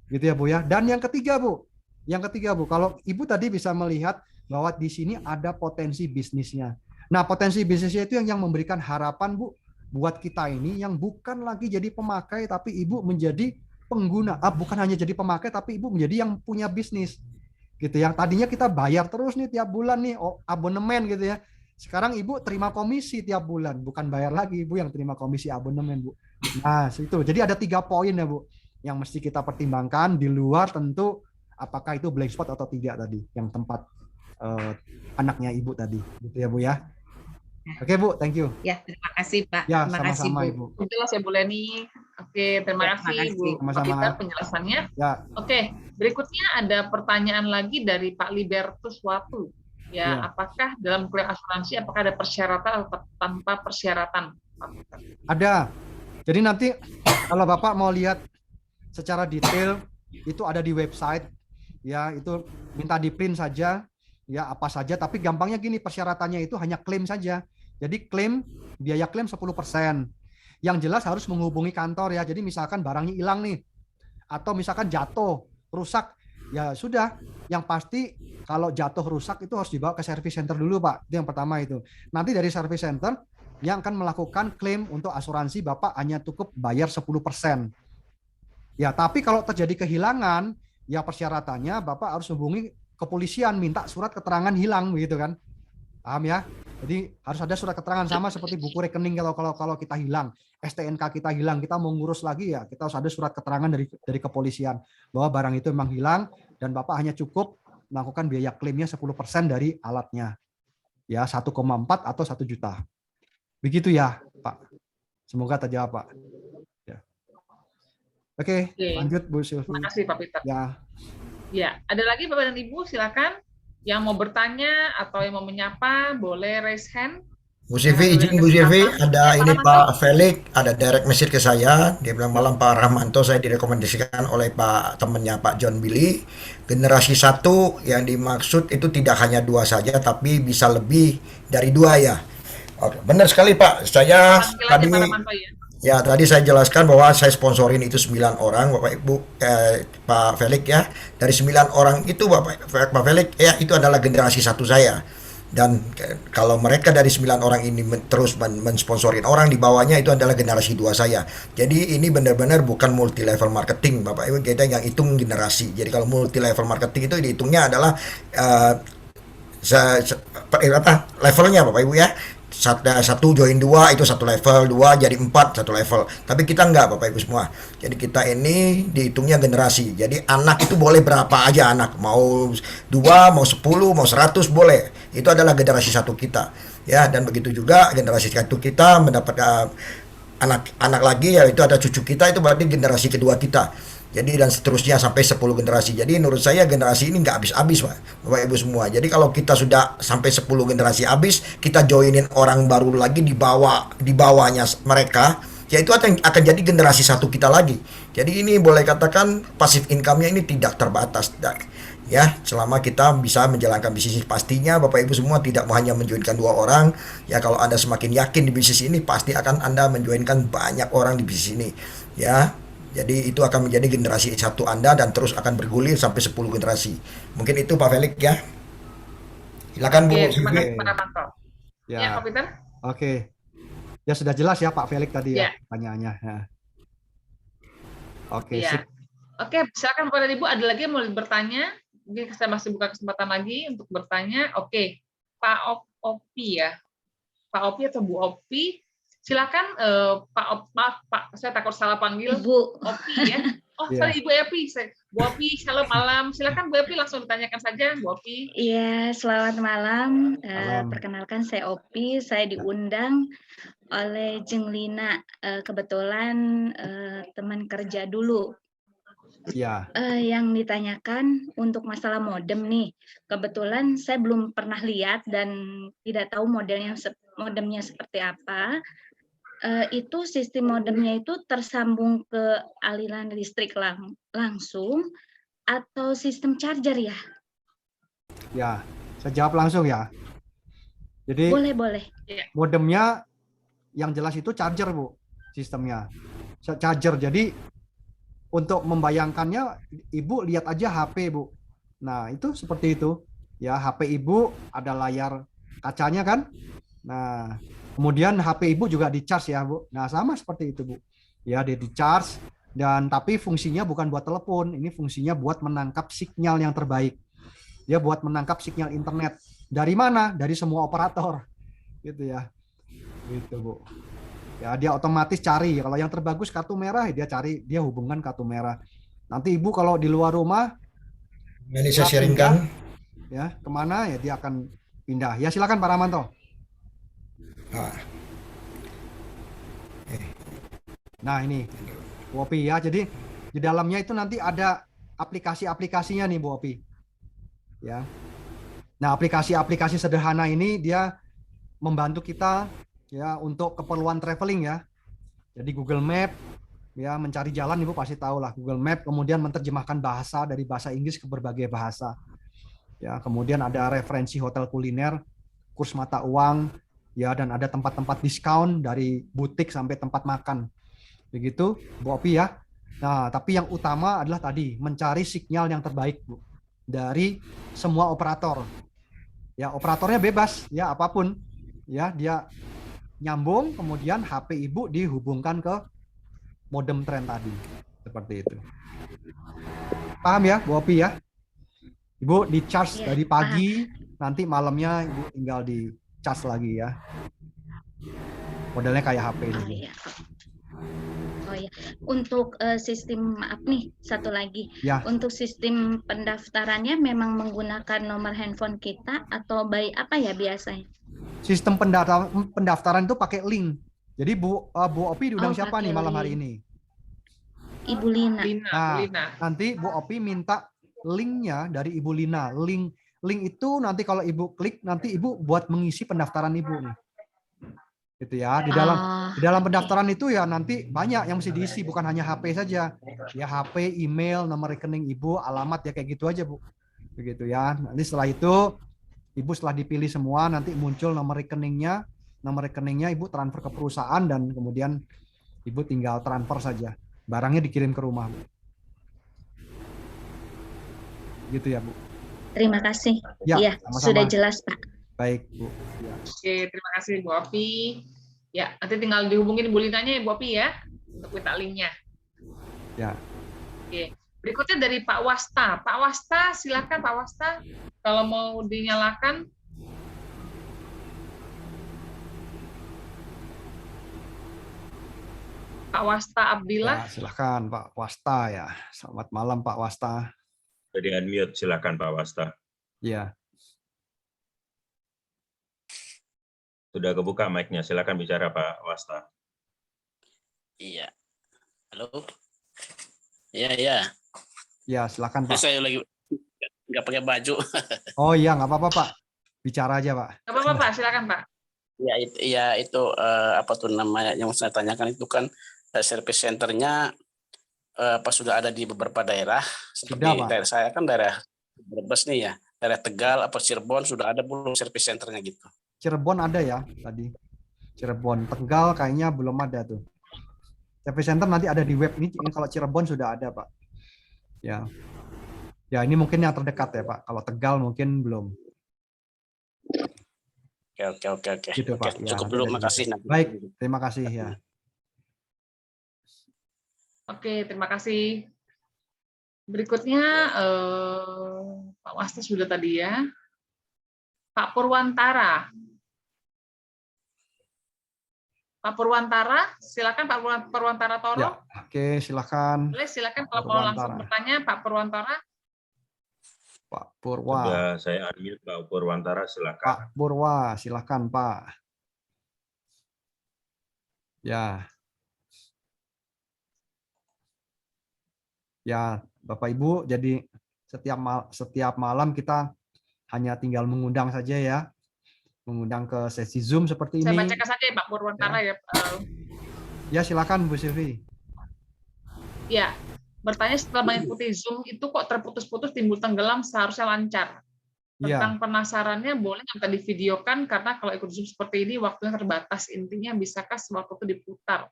Gitu ya, Bu ya. Dan yang ketiga, Bu, kalau Ibu tadi bisa melihat bahwa di sini ada potensi bisnisnya. Nah, potensi bisnisnya itu yang memberikan harapan, Bu, buat kita ini yang bukan lagi jadi pemakai, tapi Ibu menjadi pengguna. Bukan hanya jadi pemakai, tapi Ibu menjadi yang punya bisnis. Gitu. Yang tadinya kita bayar terus nih tiap bulan nih, abonemen gitu ya. Sekarang Ibu terima komisi tiap bulan, bukan bayar lagi, Ibu yang terima komisi abonemen, Bu. Nah, itu. Jadi ada 3 poin ya, Bu, yang mesti kita pertimbangkan di luar tentu apakah itu blank spot atau tidak tadi, yang tempat anaknya Ibu tadi. Gitu ya, Bu ya. Oke, Bu, thank you. Ya, terima kasih, Pak. Ya, terima sama-sama, kasih, Ibu. Jelas ya, Bu Leni. Oke, terima kasih, Bu Peter penjelasannya. Ya. Oke, berikutnya ada pertanyaan lagi dari Pak Libertus Watu. Ya, apakah dalam klaim asuransi apakah ada persyaratan atau tanpa persyaratan? Ada. Jadi nanti kalau Bapak mau lihat secara detail itu ada di website, ya, itu minta di print saja, ya, apa saja, tapi gampangnya gini, persyaratannya itu hanya klaim saja. Jadi biaya klaim 10%. Yang jelas harus menghubungi kantor ya. Jadi misalkan barangnya hilang nih, atau misalkan jatuh, rusak, ya sudah. Yang pasti kalau jatuh rusak itu harus dibawa ke service center dulu, Pak. Itu yang pertama itu. Nanti dari service center yang akan melakukan klaim untuk asuransi, Bapak hanya cukup bayar 10%. Ya, tapi kalau terjadi kehilangan, ya persyaratannya Bapak harus hubungi kepolisian, minta surat keterangan hilang, begitu kan? Paham ya? Jadi harus ada surat keterangan, sama seperti buku rekening kalau kita hilang, STNK kita hilang, kita mau ngurus lagi ya, kita harus ada surat keterangan dari kepolisian bahwa barang itu memang hilang dan Bapak hanya cukup melakukan biaya klaimnya 10% dari alatnya. Ya, 1,4 atau 1 juta. Begitu ya, Pak. Semoga terjawab, Pak. Ya. Oke, lanjut Bu Sylvie. Terima kasih, Pak Peter. Ya, ada lagi Bapak dan Ibu, silakan. Yang mau bertanya atau yang mau menyapa, boleh raise hand. Bu Sylvie, izin Bu Sylvie, ada ini Pak Felix, ada direct message ke saya. Dia bilang, malam Pak Rahmanto, saya direkomendasikan oleh Pak temannya Pak John Billy. Generasi 1 yang dimaksud itu tidak hanya 2 saja, tapi bisa lebih dari 2 ya. Oke, benar sekali Pak. Saya tadi tadi saya jelaskan bahwa saya sponsorin itu 9 orang, Bapak Ibu, Pak Felix ya. Dari 9 orang itu Pak Felix ya, itu adalah generasi 1 saya. Dan kalau mereka dari 9 orang ini terus mensponsorin orang di bawahnya, itu adalah generasi 2 saya. Jadi ini benar-benar bukan multi level marketing, Bapak Ibu, kita yang hitung generasi. Jadi kalau multi level marketing itu dihitungnya adalah levelnya Bapak Ibu ya. 1 join 2 itu 1 level, 2 jadi 4 1 level. Tapi kita enggak Bapak Ibu semua. Jadi kita ini dihitungnya generasi. Jadi anak itu boleh berapa aja anak, mau 2, mau 10, mau 100 boleh. Itu adalah generasi 1 kita. Ya, dan begitu juga generasi 1 kita mendapat anak lagi, yaitu ada cucu kita, itu berarti generasi kedua kita. Jadi dan seterusnya sampai 10 generasi. Jadi menurut saya generasi ini nggak habis-habis Pak, Bapak Ibu semua. Jadi kalau kita sudah sampai 10 generasi habis, kita joinin orang baru lagi di bawahnya mereka, ya itu akan jadi generasi 1 kita lagi. Jadi ini boleh katakan passive income-nya ini tidak terbatas. Ya, selama kita bisa menjalankan bisnis, pastinya Bapak Ibu semua tidak hanya menjoinkan 2 orang. Ya, kalau Anda semakin yakin di bisnis ini, pasti akan Anda menjoinkan banyak orang di bisnis ini. Ya. Jadi itu akan menjadi generasi 1 Anda dan terus akan bergulir sampai 10 generasi. Mungkin itu Pak Felix ya. Silakan Bu. Terima kasih Pak Rahmanto. Ya, Pak Peter. Oke. Ya sudah jelas ya Pak Felix tadi ya pertanyaannya. Ya. Oke. Ya. Oke, silakan Bapak dan Ibu, ada lagi yang mau bertanya? Mungkin saya masih buka kesempatan lagi untuk bertanya. Oke, Pak Opi ya. Pak Opi atau Bu Opi? Silakan Pak, saya takut salah panggil. Ibu. Opi ya. sorry Ibu Epi. Bu Opi, shalom malam. Silakan Bu Epi, langsung ditanyakan saja, Bu Opi. Iya, selamat malam. Perkenalkan saya Opi, saya diundang oleh Jeng Lina. Kebetulan teman kerja dulu. Ya. Yang ditanyakan untuk masalah modem nih. Kebetulan saya belum pernah lihat dan tidak tahu modemnya seperti apa. Itu sistem modemnya itu tersambung ke aliran listrik langsung atau sistem charger ya? Ya, saya jawab langsung ya. Jadi boleh. Modemnya yang jelas itu charger, Bu, sistemnya. Charger. Jadi untuk membayangkannya, Ibu lihat aja HP, Bu. Nah, itu seperti itu. Ya, HP Ibu ada layar kacanya kan? Nah, kemudian HP Ibu juga di-charge ya, Bu. Nah, sama seperti itu, Bu. Ya, dia di-charge dan tapi fungsinya bukan buat telepon, ini fungsinya buat menangkap sinyal yang terbaik. Dia buat menangkap sinyal internet. Dari mana? Dari semua operator. Gitu ya. Gitu, Bu. Ya, dia otomatis cari. Kalau yang terbagus kartu merah, dia cari, dia hubungkan kartu merah. Nanti Ibu kalau di luar rumah, ini saya sharingkan. Ya, kemana ya dia akan pindah. Ya, silakan Pak Ramanto. Nah, ini Bu Opi ya. Jadi di dalamnya itu nanti ada aplikasi-aplikasinya nih Bu Opi. Ya. Nah, aplikasi-aplikasi sederhana ini dia membantu kita ya untuk keperluan traveling ya. Jadi Google Map ya, mencari jalan Ibu pasti tahu lah Google Map, kemudian menerjemahkan bahasa dari bahasa Inggris ke berbagai bahasa. Ya, kemudian ada referensi hotel kuliner, kurs mata uang ya, dan ada tempat-tempat diskon dari butik sampai tempat makan. Begitu Bu Opi ya. Nah, tapi yang utama adalah tadi mencari sinyal yang terbaik, Bu, dari semua operator. Ya, operatornya bebas ya, apapun. Ya, dia nyambung, kemudian HP Ibu dihubungkan ke modem tren tadi. Seperti itu. Paham ya, Bu Opi ya? Ibu di charge dari pagi, nanti malamnya Ibu tinggal di charge lagi ya. Modelnya kayak HP ini. Oh ya, untuk sistem satu lagi. Ya. Untuk sistem pendaftarannya memang menggunakan nomor handphone kita atau by apa ya biasanya? Sistem pendaftaran itu pakai link. Jadi Bu Opi diundang siapa nih malam hari ini? Ibu Lina. Nah, nanti Bu Opi minta linknya dari Ibu Lina. Link itu nanti kalau Ibu klik, nanti Ibu buat mengisi pendaftaran Ibu nih. Gitu ya. Di dalam pendaftaran itu ya nanti banyak yang mesti diisi, bukan hanya HP saja. Ya HP, email, nomor rekening Ibu, alamat ya kayak gitu aja, Bu. Begitu ya. Nanti setelah itu Ibu setelah dipilih semua nanti muncul nomor rekeningnya. Nomor rekeningnya Ibu transfer ke perusahaan dan kemudian Ibu tinggal transfer saja. Barangnya dikirim ke rumah, Bu. Gitu ya, Bu. Terima kasih. Ya, sama-sama. Sudah jelas, Pak. Baik, Bu. Ya. Oke, terima kasih Bu Opi. Ya, nanti tinggal dihubungin Bu Linanya ya Bu Opi ya, untuk minta linknya. Ya. Oke. Berikutnya dari Pak Wasta. Pak Wasta, silakan Pak Wasta. Kalau mau dinyalakan. Pak Wasta Abdillah. Ya, silakan Pak Wasta ya. Selamat malam Pak Wasta. Jadi unmute, silakan Pak Wasta. Ya. Sudah kebuka mic-nya, silakan bicara Pak Wasta. Iya. Halo. Iya. Ya, silakan Pak. Saya lagi nggak pakai baju. Oh iya, nggak apa-apa Pak. Bicara aja Pak. Nggak apa-apa Pak, silakan Pak. Ya itu apa tuh namanya yang saya tanyakan itu kan service centernya sudah ada di beberapa daerah seperti sudah, daerah saya kan daerah Brebes nih ya, daerah Tegal apa Cirebon sudah ada belum service centernya gitu? Cirebon ada ya tadi. Cirebon, Tegal kayaknya belum ada tuh. Service center nanti ada di web ini. Kalau Cirebon sudah ada Pak. Ya. Ya ini mungkin yang terdekat ya Pak. Kalau Tegal mungkin belum. Oke. Gitu, Pak. Ya, cukup dulu, makasih. Baik, terima kasih ya. Oke, terima kasih. Berikutnya Pak Wasta sudah tadi ya. Pak Purwantara. Pak Purwantara, silakan Pak Purwantara Toro. Ya, oke, silakan. Boleh, silakan kalau mau langsung bertanya Pak Purwantara. Pak Purwa. Sudah saya unmute Pak Purwantara, silakan. Pak Purwa, silakan Pak. Ya. Ya, Bapak Ibu, jadi setiap malam kita hanya tinggal mengundang saja ya. Mengundang ke sesi Zoom seperti ini. Saya bacakan saja ya Pak Purwantara ya. Ya, silakan Bu Silvi. Ya, bertanya setelah mengikuti Zoom itu kok terputus-putus, timbul tenggelam, seharusnya lancar. Tentang penasarannya boleh minta divideokan karena kalau ikut Zoom seperti ini waktunya terbatas. Intinya bisakah sewaktu itu diputar?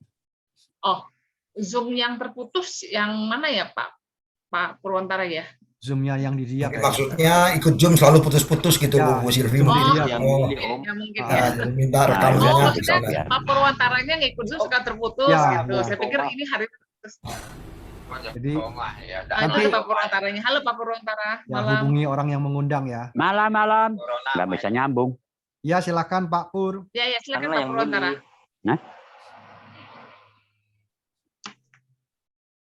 Oh, Zoom yang terputus yang mana ya Pak Purwantara ya? Zoom-nya yang di dia. Maksudnya ikut Zoom selalu putus-putus gitu ya. Bu Silvi. Ya mungkin ya. Minta rekamannya. Maksudnya Pak Purwantaranya ngikut Zoom suka terputus gitu. Saya pikir ini hari terputus. Jadi nanti Pak Purwantaranya. Halo Pak Purwantara. Ya, hubungi orang yang mengundang ya. Malam. Nggak bisa nyambung. Ya, silakan Pak Pur. Ya, silakan Pak Purwantara. Nah?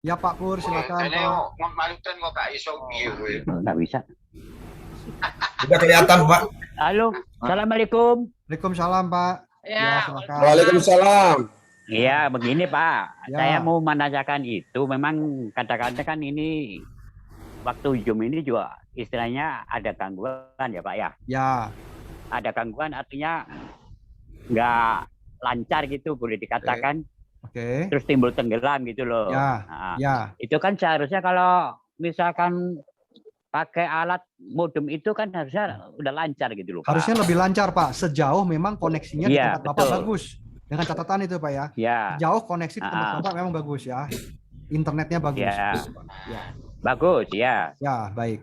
Ya Pak Pur, silakan Pak. Nggak bisa. Sudah kelihatan Pak. Halo, Assalamualaikum. Waalaikumsalam Pak. Ya, silakan. Waalaikumsalam. Iya, begini Pak. Ya. Saya mau menanyakan itu, memang kadang-kadang kan ini waktu Zoom ini juga istilahnya ada gangguan ya Pak ya? Ya. Ada gangguan artinya nggak lancar gitu, boleh dikatakan. Oke. Terus timbul tenggelam gitu loh. Ya. Nah, Ya. itu kan seharusnya kalau misalkan pakai alat modem itu kan harusnya udah lancar gitu loh Pak. Harusnya lebih lancar Pak, sejauh memang koneksinya di Iya, tempat Bapak betul. bagus. Dengan catatan itu Pak ya. Ya. Jauh koneksi di tempat Bapak memang bagus ya. Internetnya bagus. Ya. Ya. Bagus ya. Ya, baik.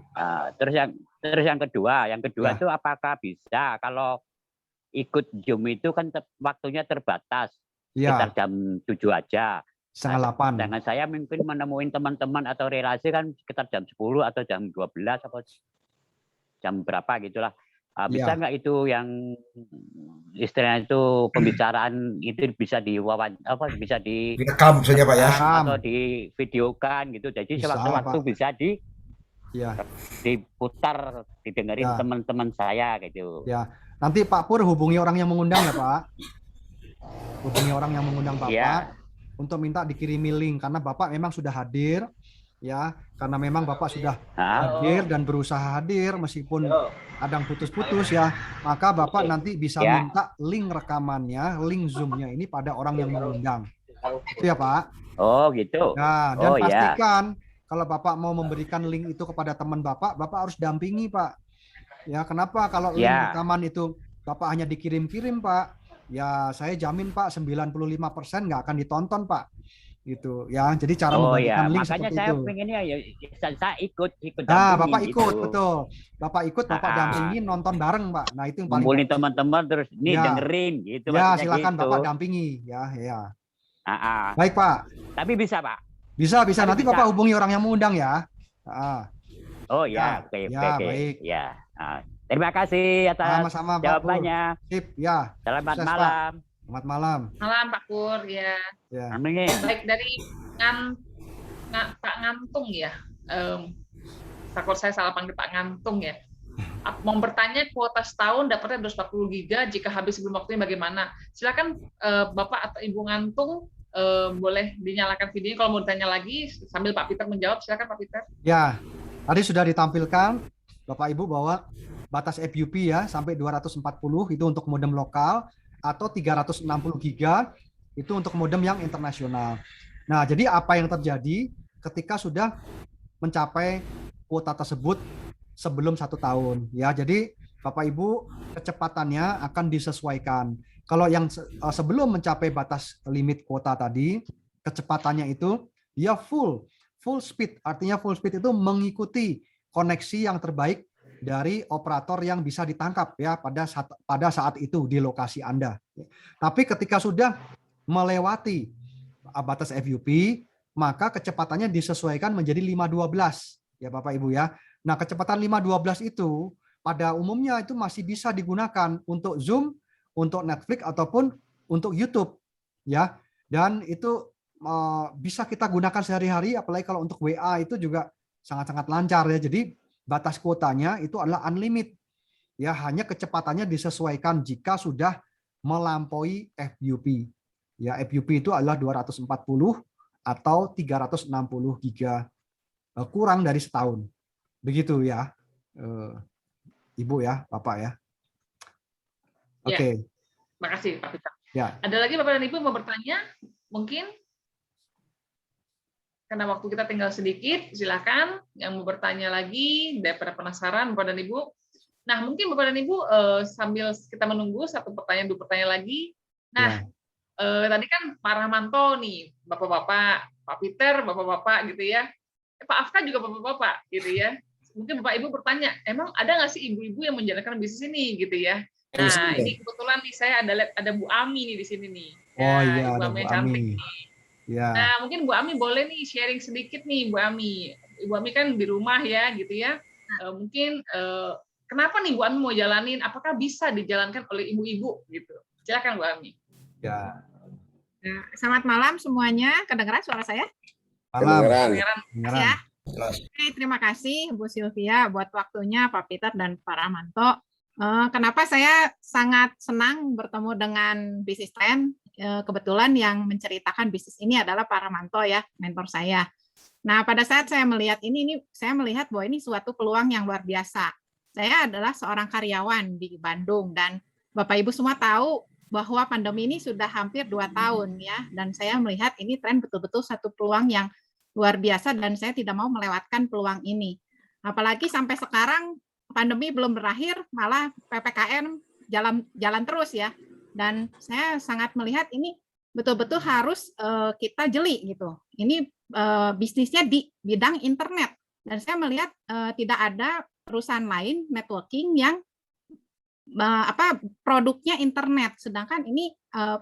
Terus yang kedua Ya. itu apakah bisa kalau ikut Zoom itu kan waktunya terbatas. Ya. Sekitar jam 7 aja. 7:30. Dengan saya mungkin menemuin teman-teman atau relasi kan sekitar jam 10 atau jam 12 atau jam berapa gitulah. Bisa nggak itu yang istilahnya itu pembicaraan itu bisa bisa direkam saja Pak ya. Atau divideokan gitu. Jadi sewaktu-waktu bisa diputar, didengerin teman-teman saya gitu. Ya. Nanti Pak Pur hubungi orang yang mengundang ya Pak. Hubungi orang yang mengundang Bapak untuk minta dikirimi link karena Bapak memang sudah hadir ya, karena memang Bapak sudah hadir dan berusaha hadir meskipun kadang putus-putus ya, maka Bapak nanti bisa minta link rekamannya, link Zoom-nya ini pada orang yang mengundang. Itu ya Pak. Oh gitu. Nah, dan pastikan kalau Bapak mau memberikan link itu kepada teman Bapak harus dampingi Pak. Ya, kenapa kalau link rekaman itu Bapak hanya dikirim-kirim Pak? Ya, saya jamin Pak 95% nggak akan ditonton Pak. Gitu ya. Jadi cara membagikan link makanya seperti saya itu. pengennya saya ikut Nah, Bapak gitu. ikut betul. Bapak ikut, Bapak dampingi nonton bareng Pak. Nah, itu yang paling ngumpulin teman-teman terus ini dengerin gitu. Ya, silakan gitu. Bapak dampingi ya. Baik Pak. Tapi bisa Pak. Bisa. Nanti Bapak hubungi orang yang mengundang ya. Oh ya, oke. Baik. Ya. Terima kasih atas sama-sama jawabannya. Sip, ya. Selamat Sukses, malam. Pak. Selamat malam. Malam Pak Pur ya. Amin. Baik, dari Pak Ngantung ya. Takut saya salah panggil Pak Ngantung ya. Mau bertanya kuota setahun dapatnya 240 giga, jika habis sebelum waktunya bagaimana? Silakan Bapak atau Ibu Ngantung boleh dinyalakan videonya kalau mau ditanya lagi sambil Pak Peter menjawab. Silakan Pak Peter. Ya, tadi sudah ditampilkan Bapak Ibu bahwa batas FUP ya sampai 240 itu untuk modem lokal atau 360 giga itu untuk modem yang internasional. Nah, jadi apa yang terjadi ketika sudah mencapai kuota tersebut sebelum 1 tahun ya. Jadi Bapak Ibu kecepatannya akan disesuaikan. Kalau yang sebelum mencapai batas limit kuota tadi, kecepatannya itu dia full speed. Artinya full speed itu mengikuti koneksi yang terbaik dari operator yang bisa ditangkap ya pada saat itu di lokasi Anda. Tapi ketika sudah melewati batas FUP, maka kecepatannya disesuaikan menjadi 512 ya Bapak Ibu ya. Nah, kecepatan 512 itu pada umumnya itu masih bisa digunakan untuk Zoom, untuk Netflix ataupun untuk YouTube ya. Dan itu bisa kita gunakan sehari-hari, apalagi kalau untuk WA itu juga sangat-sangat lancar ya. Jadi batas kuotanya itu adalah unlimited. Ya, hanya kecepatannya disesuaikan jika sudah melampaui FUP. Ya, FUP itu adalah 240 atau 360 giga kurang dari setahun. Begitu ya, Ibu ya, Bapak ya. Oke. Makasih Pak Peter. Ya. Ada lagi Bapak dan Ibu mau bertanya? Mungkin? Karena waktu kita tinggal sedikit, silakan yang mau bertanya lagi daripada penasaran Bapak dan Ibu. Nah, mungkin Bapak dan Ibu sambil kita menunggu satu pertanyaan, dua pertanyaan lagi. Nah, tadi kan Pak Rahmanto nih, Bapak-bapak, Pak Peter, Bapak-bapak gitu ya. Pak Afka juga Bapak-bapak gitu ya. Mungkin Bapak Ibu bertanya, emang ada nggak sih ibu-ibu yang menjalankan bisnis ini gitu ya? Nah, ini kebetulan nih saya ada Bu Ami nih di sini nih. Oh iya, Ibu ada Ami Bu yang cantik Ami. nih. Ya. Nah, mungkin Bu Ami boleh nih sharing sedikit nih Bu Ami. Ibu Ami kan di rumah ya gitu ya. Mungkin kenapa nih Bu Ami mau jalanin? Apakah bisa dijalankan oleh ibu-ibu gitu? Silakan Bu Ami. Ya. Selamat malam semuanya. Kedengeran suara saya? Malam. Kedengeran. Ya. Oke, terima kasih Bu Sylvia buat waktunya, Pak Peter dan Pak Rahmanto. Kenapa saya sangat senang bertemu dengan Bisnis Trend? Kebetulan yang menceritakan bisnis ini adalah Pak Rahmanto ya, mentor saya. Nah, pada saat saya melihat ini saya melihat bahwa ini suatu peluang yang luar biasa. Saya adalah seorang karyawan di Bandung dan Bapak Ibu semua tahu bahwa pandemi ini sudah hampir 2 tahun ya, dan saya melihat ini tren betul-betul satu peluang yang luar biasa dan saya tidak mau melewatkan peluang ini. Apalagi sampai sekarang pandemi belum berakhir, malah PPKM jalan terus ya. Dan saya sangat melihat ini betul-betul harus kita jeli gitu. Ini bisnisnya di bidang internet dan saya melihat tidak ada perusahaan lain networking yang produknya internet, sedangkan ini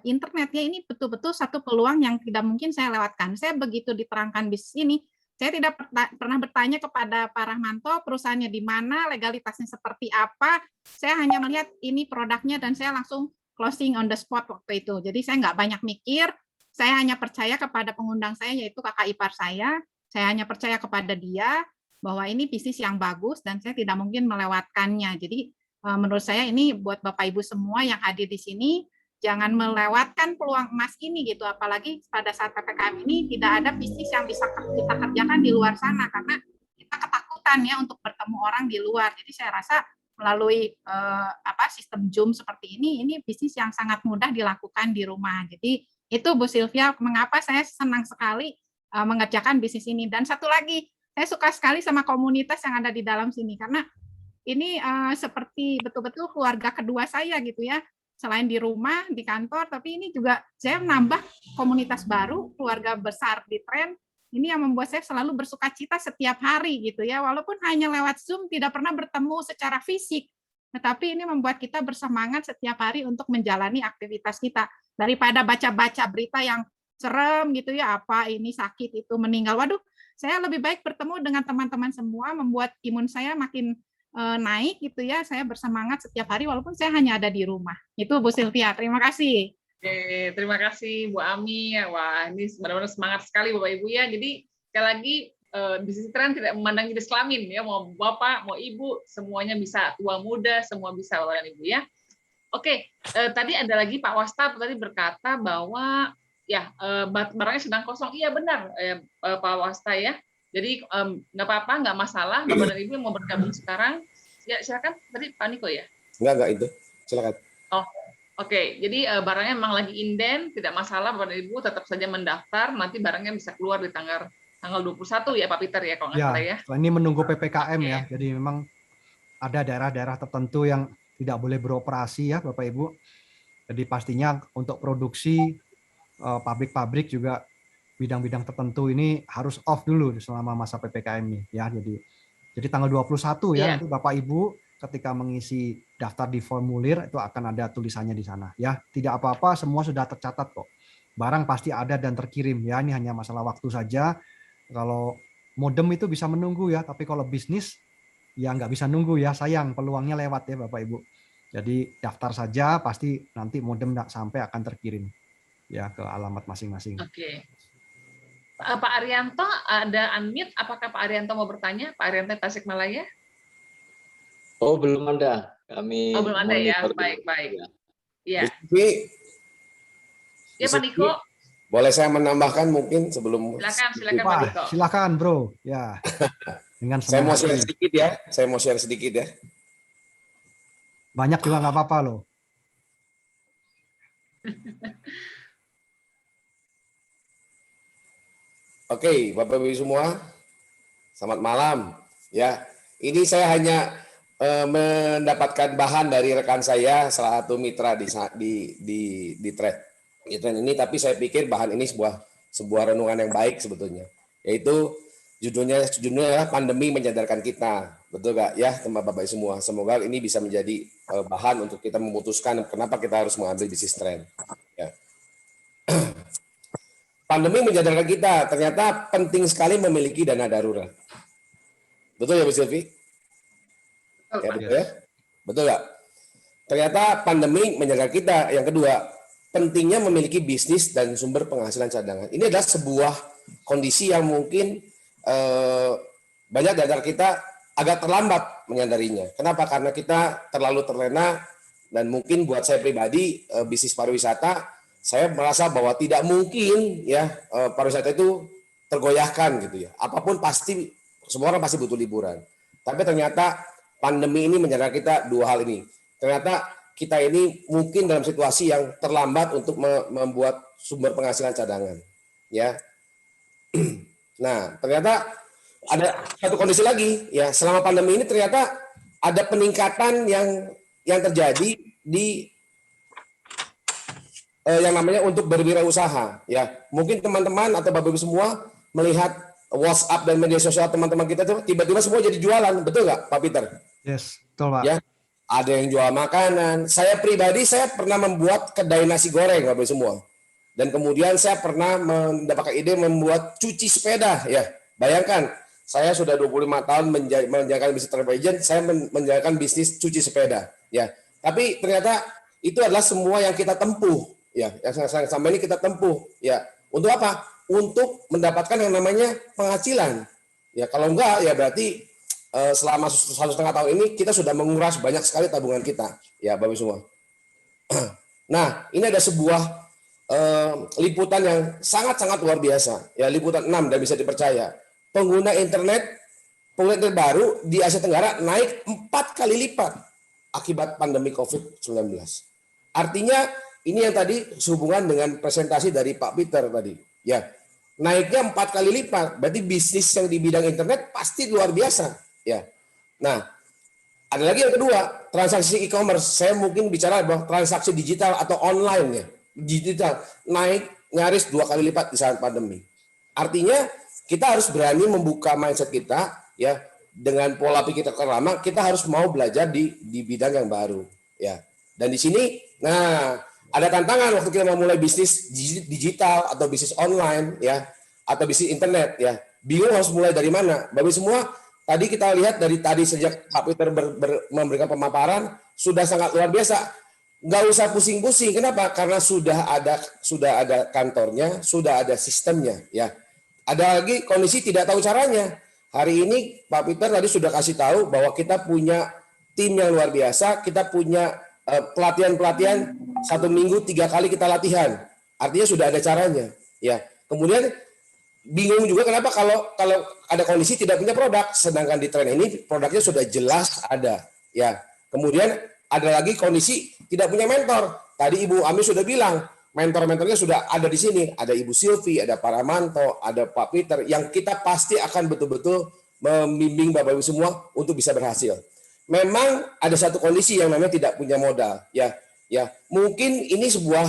internetnya ini betul-betul satu peluang yang tidak mungkin saya lewatkan. Saya begitu diterangkan bisnis ini, saya tidak pernah bertanya kepada Pak Rahmanto perusahaannya di mana, legalitasnya seperti apa. Saya hanya melihat ini produknya dan saya langsung closing on the spot waktu itu. Jadi saya nggak banyak mikir, saya hanya percaya kepada pengundang saya yaitu kakak ipar saya hanya percaya kepada dia bahwa ini bisnis yang bagus dan saya tidak mungkin melewatkannya. Jadi menurut saya ini buat Bapak Ibu semua yang hadir di sini, jangan melewatkan peluang emas ini gitu, apalagi pada saat PPKM ini tidak ada bisnis yang bisa kita kerjakan di luar sana karena kita ketakutan ya untuk bertemu orang di luar. Jadi saya rasa melalui sistem Zoom seperti ini bisnis yang sangat mudah dilakukan di rumah. Jadi itu Bu Sylvia, mengapa saya senang sekali mengerjakan bisnis ini. Dan satu lagi, saya suka sekali sama komunitas yang ada di dalam sini karena ini seperti betul-betul keluarga kedua saya gitu ya. Selain di rumah, di kantor, tapi ini juga saya menambah komunitas baru, keluarga besar di Trend. Ini yang membuat saya selalu bersukacita setiap hari gitu ya. Walaupun hanya lewat Zoom, tidak pernah bertemu secara fisik. Tetapi ini membuat kita bersemangat setiap hari untuk menjalani aktivitas kita. Daripada baca-baca berita yang serem gitu ya, apa ini sakit, itu meninggal. Waduh, saya lebih baik bertemu dengan teman-teman semua, membuat imun saya makin naik gitu ya. Saya bersemangat setiap hari walaupun saya hanya ada di rumah. Itu Bu Sylvia, terima kasih. Oke, terima kasih Bu Ami. Wah, ini benar-benar semangat sekali Bapak Ibu ya. Jadi sekali lagi Bisnis Trend tidak memandang jenis kelamin ya, mau bapak, mau ibu, semuanya bisa, tua muda, semua bisa Bapak dan Ibu ya. Oke, tadi ada lagi Pak Wasta tadi berkata bahwa ya barangnya sedang kosong. Iya benar Pak Wasta ya. Jadi nggak apa-apa, nggak masalah. Bapak dan Ibu yang mau bergabung sekarang, ya silakan. Tadi Pak Niko ya? Enggak itu. Silakan. Oh, oke. Jadi barangnya memang lagi inden, tidak masalah Bapak dan Ibu tetap saja mendaftar. Nanti barangnya bisa keluar di tanggal 21 ya Pak Peter ya kalau nggak salah ya. Ini menunggu PPKM ya. Jadi memang ada daerah-daerah tertentu yang tidak boleh beroperasi ya Bapak Ibu. Jadi pastinya untuk produksi pabrik-pabrik juga bidang-bidang tertentu ini harus off dulu selama masa PPKM ini ya. Jadi tanggal 21 ya nanti Bapak Ibu ketika mengisi daftar di formulir itu akan ada tulisannya di sana ya. Tidak apa-apa, semua sudah tercatat kok. Barang pasti ada dan terkirim ya. Ini hanya masalah waktu saja. Kalau modem itu bisa menunggu ya, tapi kalau bisnis ya nggak bisa nunggu ya, sayang peluangnya lewat ya Bapak Ibu. Jadi daftar saja, pasti nanti modem sampai akan terkirim. ya ke alamat masing-masing. Oke. Pak Arianto ada unmute. Apakah Pak Arianto mau bertanya? Pak Arianto Tasikmalaya? Oh, belum ada. Kami belum ada ya. Baik. Ya. Ya, Pak Niko. Boleh saya menambahkan mungkin sebelum. Silakan Pak Niko. Silakan, Bro. Ya. Dengan saya mau share sedikit ya. Banyak juga nggak apa-apa loh. Oke, Bapak Ibu semua, selamat malam. Ya, ini saya hanya mendapatkan bahan dari rekan saya, salah satu mitra di trend ini, tapi saya pikir bahan ini sebuah renungan yang baik sebetulnya, yaitu judulnya adalah pandemi menyadarkan kita, betul nggak ya, teman Bapak Ibu semua. Semoga ini bisa menjadi bahan untuk kita memutuskan kenapa kita harus mengambil bisnis trend. Ya. Pandemi menyadarkan kita, ternyata penting sekali memiliki dana darurat. Betul ya, Bu Silvi? Ya, betul ya? Betul nggak? Ternyata pandemi menyadarkan kita. Yang kedua, pentingnya memiliki bisnis dan sumber penghasilan cadangan. Ini adalah sebuah kondisi yang mungkin banyak dari kita agak terlambat menyadarinya. Kenapa? Karena kita terlalu terlena, dan mungkin buat saya pribadi, bisnis pariwisata, saya merasa bahwa tidak mungkin ya pariwisata itu tergoyahkan gitu ya. Apapun pasti, semua orang pasti butuh liburan. Tapi ternyata pandemi ini menyadarkan kita dua hal ini. Ternyata kita ini mungkin dalam situasi yang terlambat untuk membuat sumber penghasilan cadangan. Ya. Nah, ternyata ada satu kondisi lagi ya, selama pandemi ini ternyata ada peningkatan yang terjadi di yang namanya untuk berwirausaha ya. Mungkin teman-teman atau Bapak Ibu semua melihat WhatsApp dan media sosial teman-teman kita tuh tiba-tiba semua jadi jualan, betul nggak Pak Peter? Yes, betul Pak. Ya, ada yang jual makanan. Saya pribadi saya pernah membuat kedai nasi goreng Bapak Ibu semua. Dan kemudian saya pernah mendapatkan ide membuat cuci sepeda ya. Bayangkan, saya sudah 25 tahun menjalankan bisnis travel agent, saya menjalankan bisnis cuci sepeda ya. Tapi ternyata itu adalah semua yang kita tempuh. Ya, yang sampai ini kita tempuh. Ya, untuk apa? Untuk mendapatkan yang namanya penghasilan. Ya, kalau enggak, ya berarti selama 1,5 tahun ini kita sudah menguras banyak sekali tabungan kita. Ya, Bapak semua. Nah, ini ada sebuah liputan yang sangat-sangat luar biasa. Ya, liputan 6 dan bisa dipercaya. Pengguna internet baru di Asia Tenggara naik 4 kali lipat akibat pandemi COVID-19. Artinya ini yang tadi sehubungan dengan presentasi dari Pak Peter tadi. Ya, naiknya 4 kali lipat. Berarti bisnis yang di bidang internet pasti luar biasa. Ya. Nah, ada lagi yang kedua, transaksi e-commerce. Saya mungkin bicara bahwa transaksi digital atau online ya. Digital naik nyaris 2 kali lipat di saat pandemi. Artinya kita harus berani membuka mindset kita ya, dengan pola pikir kita lama, kita harus mau belajar di bidang yang baru ya. Dan di sini ada tantangan waktu kita memulai bisnis digital atau bisnis online ya, atau bisnis internet ya. Bingung harus mulai dari mana. Bapak semua, tadi kita lihat dari tadi sejak Pak Peter memberikan pemaparan sudah sangat luar biasa. Nggak usah pusing-pusing. Kenapa? Karena sudah ada kantornya, sudah ada sistemnya ya. Ada lagi kondisi tidak tahu caranya. Hari ini Pak Peter tadi sudah kasih tahu bahwa kita punya tim yang luar biasa, kita punya pelatihan-pelatihan 1 minggu 3 kali kita latihan. Artinya sudah ada caranya. Ya. Kemudian bingung juga kenapa kalau ada kondisi tidak punya produk, sedangkan di trend ini produknya sudah jelas ada. Ya. Kemudian ada lagi kondisi tidak punya mentor. Tadi Ibu Ami sudah bilang, mentor-mentornya sudah ada di sini. Ada Ibu Silvi, ada Pak Ramanto, ada Pak Peter, yang kita pasti akan betul-betul membimbing Bapak Ibu semua untuk bisa berhasil. Memang ada satu kondisi yang namanya tidak punya modal, ya. Mungkin ini sebuah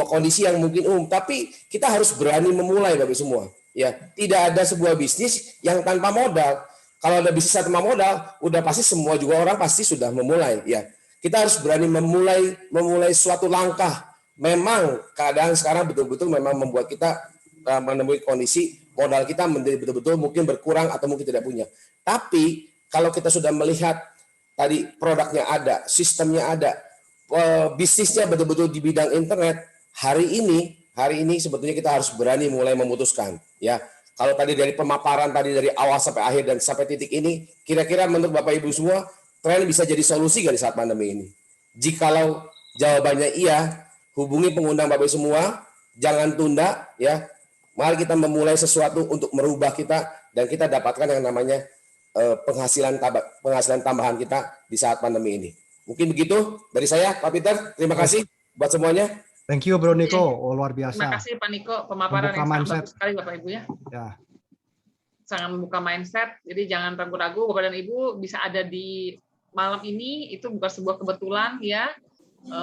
kondisi yang mungkin umum, tapi kita harus berani memulai Bapak semua, ya. Tidak ada sebuah bisnis yang tanpa modal. Kalau ada bisnis tanpa modal, udah pasti semua juga orang pasti sudah memulai, ya. Kita harus berani memulai suatu langkah. Memang keadaan sekarang betul-betul memang membuat kita menemui kondisi modal kita menjadi betul-betul mungkin berkurang atau mungkin tidak punya. Tapi kalau kita sudah melihat tadi produknya ada, sistemnya ada, bisnisnya betul-betul di bidang internet, hari ini sebetulnya kita harus berani mulai memutuskan, ya. Kalau tadi dari pemaparan tadi dari awal sampai akhir dan sampai titik ini, kira-kira menurut Bapak Ibu semua, tren bisa jadi solusi nggak di saat pandemi ini? Jikalau jawabannya iya, hubungi pengundang Bapak Ibu semua, jangan tunda, ya. Mari kita memulai sesuatu untuk merubah kita dan kita dapatkan yang namanya penghasilan tambahan kita di saat pandemi ini. Mungkin begitu dari saya, Pak Peter. Terima kasih buat semuanya. Thank you, Bro Niko. Oh, luar biasa. Terima kasih, Pak Niko. Pemaparan yang sangat bagus sekali, Bapak Ibu ya. Sangat membuka mindset. Jadi jangan ragu-ragu, Bapak dan Ibu bisa ada di malam ini. Itu bukan sebuah kebetulan ya.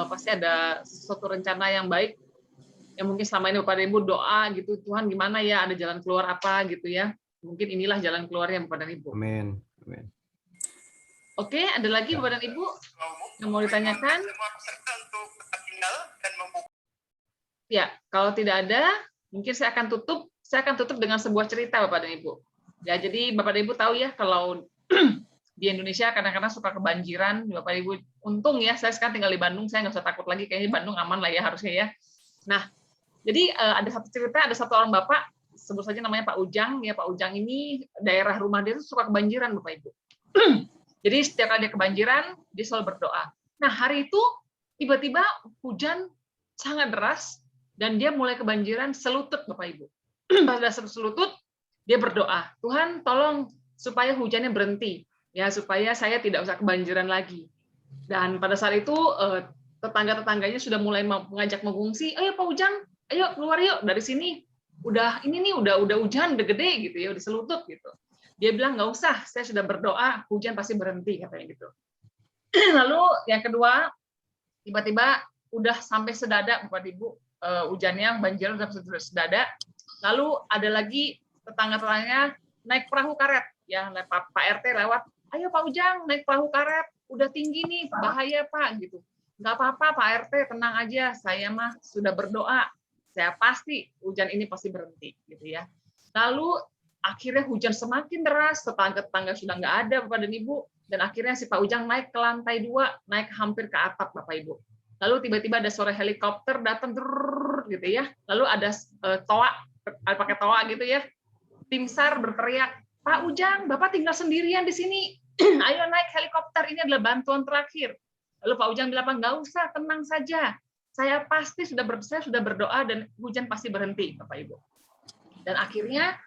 Pasti ada suatu rencana yang baik. Yang mungkin selama ini Bapak dan Ibu doa gitu, Tuhan gimana ya, ada jalan keluar apa gitu ya. Mungkin inilah jalan keluarnya Bapak dan Ibu. Amin. Amin. Oke, ada lagi Bapak dan Ibu yang mau ditanyakan? Ya, kalau tidak ada, mungkin saya akan tutup. Saya akan tutup dengan sebuah cerita Bapak dan Ibu. Ya, jadi Bapak dan Ibu tahu ya kalau di Indonesia kadang-kadang suka kebanjiran. Bapak Ibu, untung ya saya sekarang tinggal di Bandung, saya nggak usah takut lagi. Kayaknya Bandung aman lah ya harusnya ya. Nah, jadi ada satu cerita, ada satu orang bapak, sebut saja namanya Pak Ujang. Ya, Pak Ujang ini daerah rumah dia itu suka kebanjiran Bapak Ibu. Jadi setiap kali dia kebanjiran, dia selalu berdoa. Nah, hari itu tiba-tiba hujan sangat deras dan dia mulai kebanjiran selutut Bapak Ibu. Pada selutut, dia berdoa, Tuhan tolong supaya hujannya berhenti, ya supaya saya tidak usah kebanjiran lagi. Dan pada saat itu tetangga-tetangganya sudah mulai mengajak mengungsi, ayo Pak Ujang, ayo keluar yuk dari sini. Udah ini nih udah hujan udah gede gitu ya, udah selutut gitu. Dia bilang nggak usah, saya sudah berdoa, hujan pasti berhenti katanya gitu. Lalu yang kedua, tiba-tiba udah sampai sedada Bapak Ibu, hujannya banjir udah sampai sedada. Lalu ada lagi tetangga-tetangganya naik perahu karet, ya Pak RT lewat, ayo Pak Ujang naik perahu karet, udah tinggi nih, bahaya Pak gitu. Nggak apa-apa Pak RT, tenang aja, saya mah sudah berdoa, saya pasti hujan ini pasti berhenti gitu ya. Lalu akhirnya hujan semakin deras, tetangga-tetangga sudah nggak ada Bapak dan Ibu, dan akhirnya si Pak Ujang naik ke lantai 2, naik hampir ke atap Bapak Ibu. Lalu tiba-tiba ada suara helikopter datang gitu ya. Lalu ada toa, pakai toa gitu ya. Tim SAR berteriak, Pak Ujang, Bapak tinggal sendirian di sini. Ayo naik helikopter, ini adalah bantuan terakhir. Lalu Pak Ujang bilang, nggak usah, tenang saja. Saya pasti sudah berdoa dan hujan pasti berhenti, Bapak Ibu. Dan akhirnya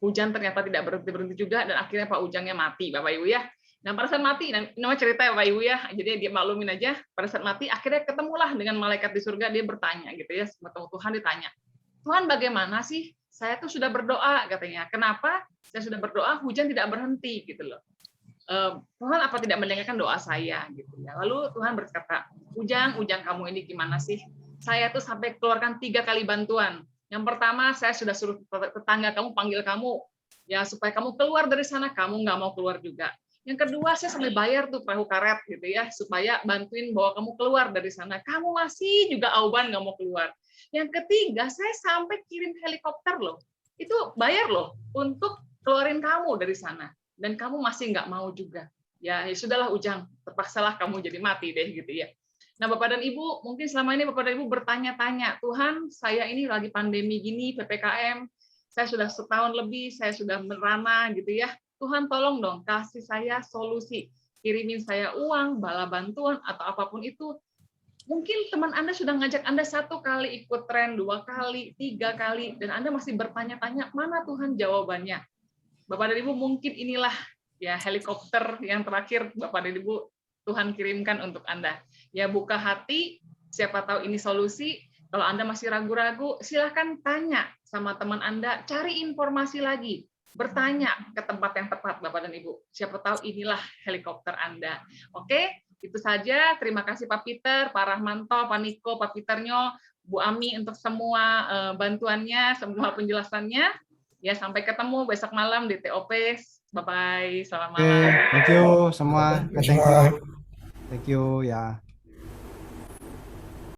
hujan ternyata tidak berhenti juga dan akhirnya Pak Ujangnya mati, Bapak Ibu ya. Nah, pada saat mati, nama cerita ya Bapak Ibu ya, jadi dia maklumin aja, pada saat mati akhirnya ketemulah dengan malaikat di surga, dia bertanya gitu ya, ketemu Tuhan ditanya, Tuhan bagaimana sih? Saya tuh sudah berdoa katanya. Kenapa? Saya sudah berdoa, hujan tidak berhenti gitu loh. Tuhan apa tidak mendengarkan doa saya gitu ya. Lalu Tuhan berkata, Ujang kamu ini gimana sih? Saya tuh sampai keluarkan 3 kali bantuan. Yang pertama saya sudah suruh tetangga kamu panggil kamu ya supaya kamu keluar dari sana, kamu nggak mau keluar juga. Yang kedua saya sampai bayar tuh perahu karet gitu ya supaya bantuin bawa kamu keluar dari sana. Kamu masih juga auban nggak mau keluar. Yang ketiga saya sampai kirim helikopter loh. Itu bayar loh untuk keluarin kamu dari sana. Dan kamu masih nggak mau juga. Ya sudahlah Ujang, terpaksalah kamu jadi mati deh gitu ya. Nah Bapak dan Ibu, mungkin selama ini Bapak dan Ibu bertanya-tanya, Tuhan saya ini lagi pandemi gini, PPKM, saya sudah setahun lebih, saya sudah merana gitu ya. Tuhan tolong dong, kasih saya solusi. Kirimin saya uang, bala bantuan, atau apapun itu. Mungkin teman Anda sudah ngajak Anda 1 kali ikut tren, 2 kali, 3 kali, dan Anda masih bertanya-tanya, mana Tuhan jawabannya? Bapak dan Ibu, mungkin inilah ya helikopter yang terakhir Bapak dan Ibu Tuhan kirimkan untuk Anda. Ya buka hati, siapa tahu ini solusi. Kalau Anda masih ragu-ragu, silahkan tanya sama teman Anda, cari informasi lagi, bertanya ke tempat yang tepat Bapak dan Ibu. Siapa tahu inilah helikopter Anda. Oke, itu saja. Terima kasih Pak Peter, Pak Rahmanto, Pak Niko, Pak Peternyo, Bu Ami untuk semua bantuannya, semua penjelasannya. Ya, sampai ketemu besok malam di TOP. Bye-bye. Selamat malam. Thank you semua. Thank you ya.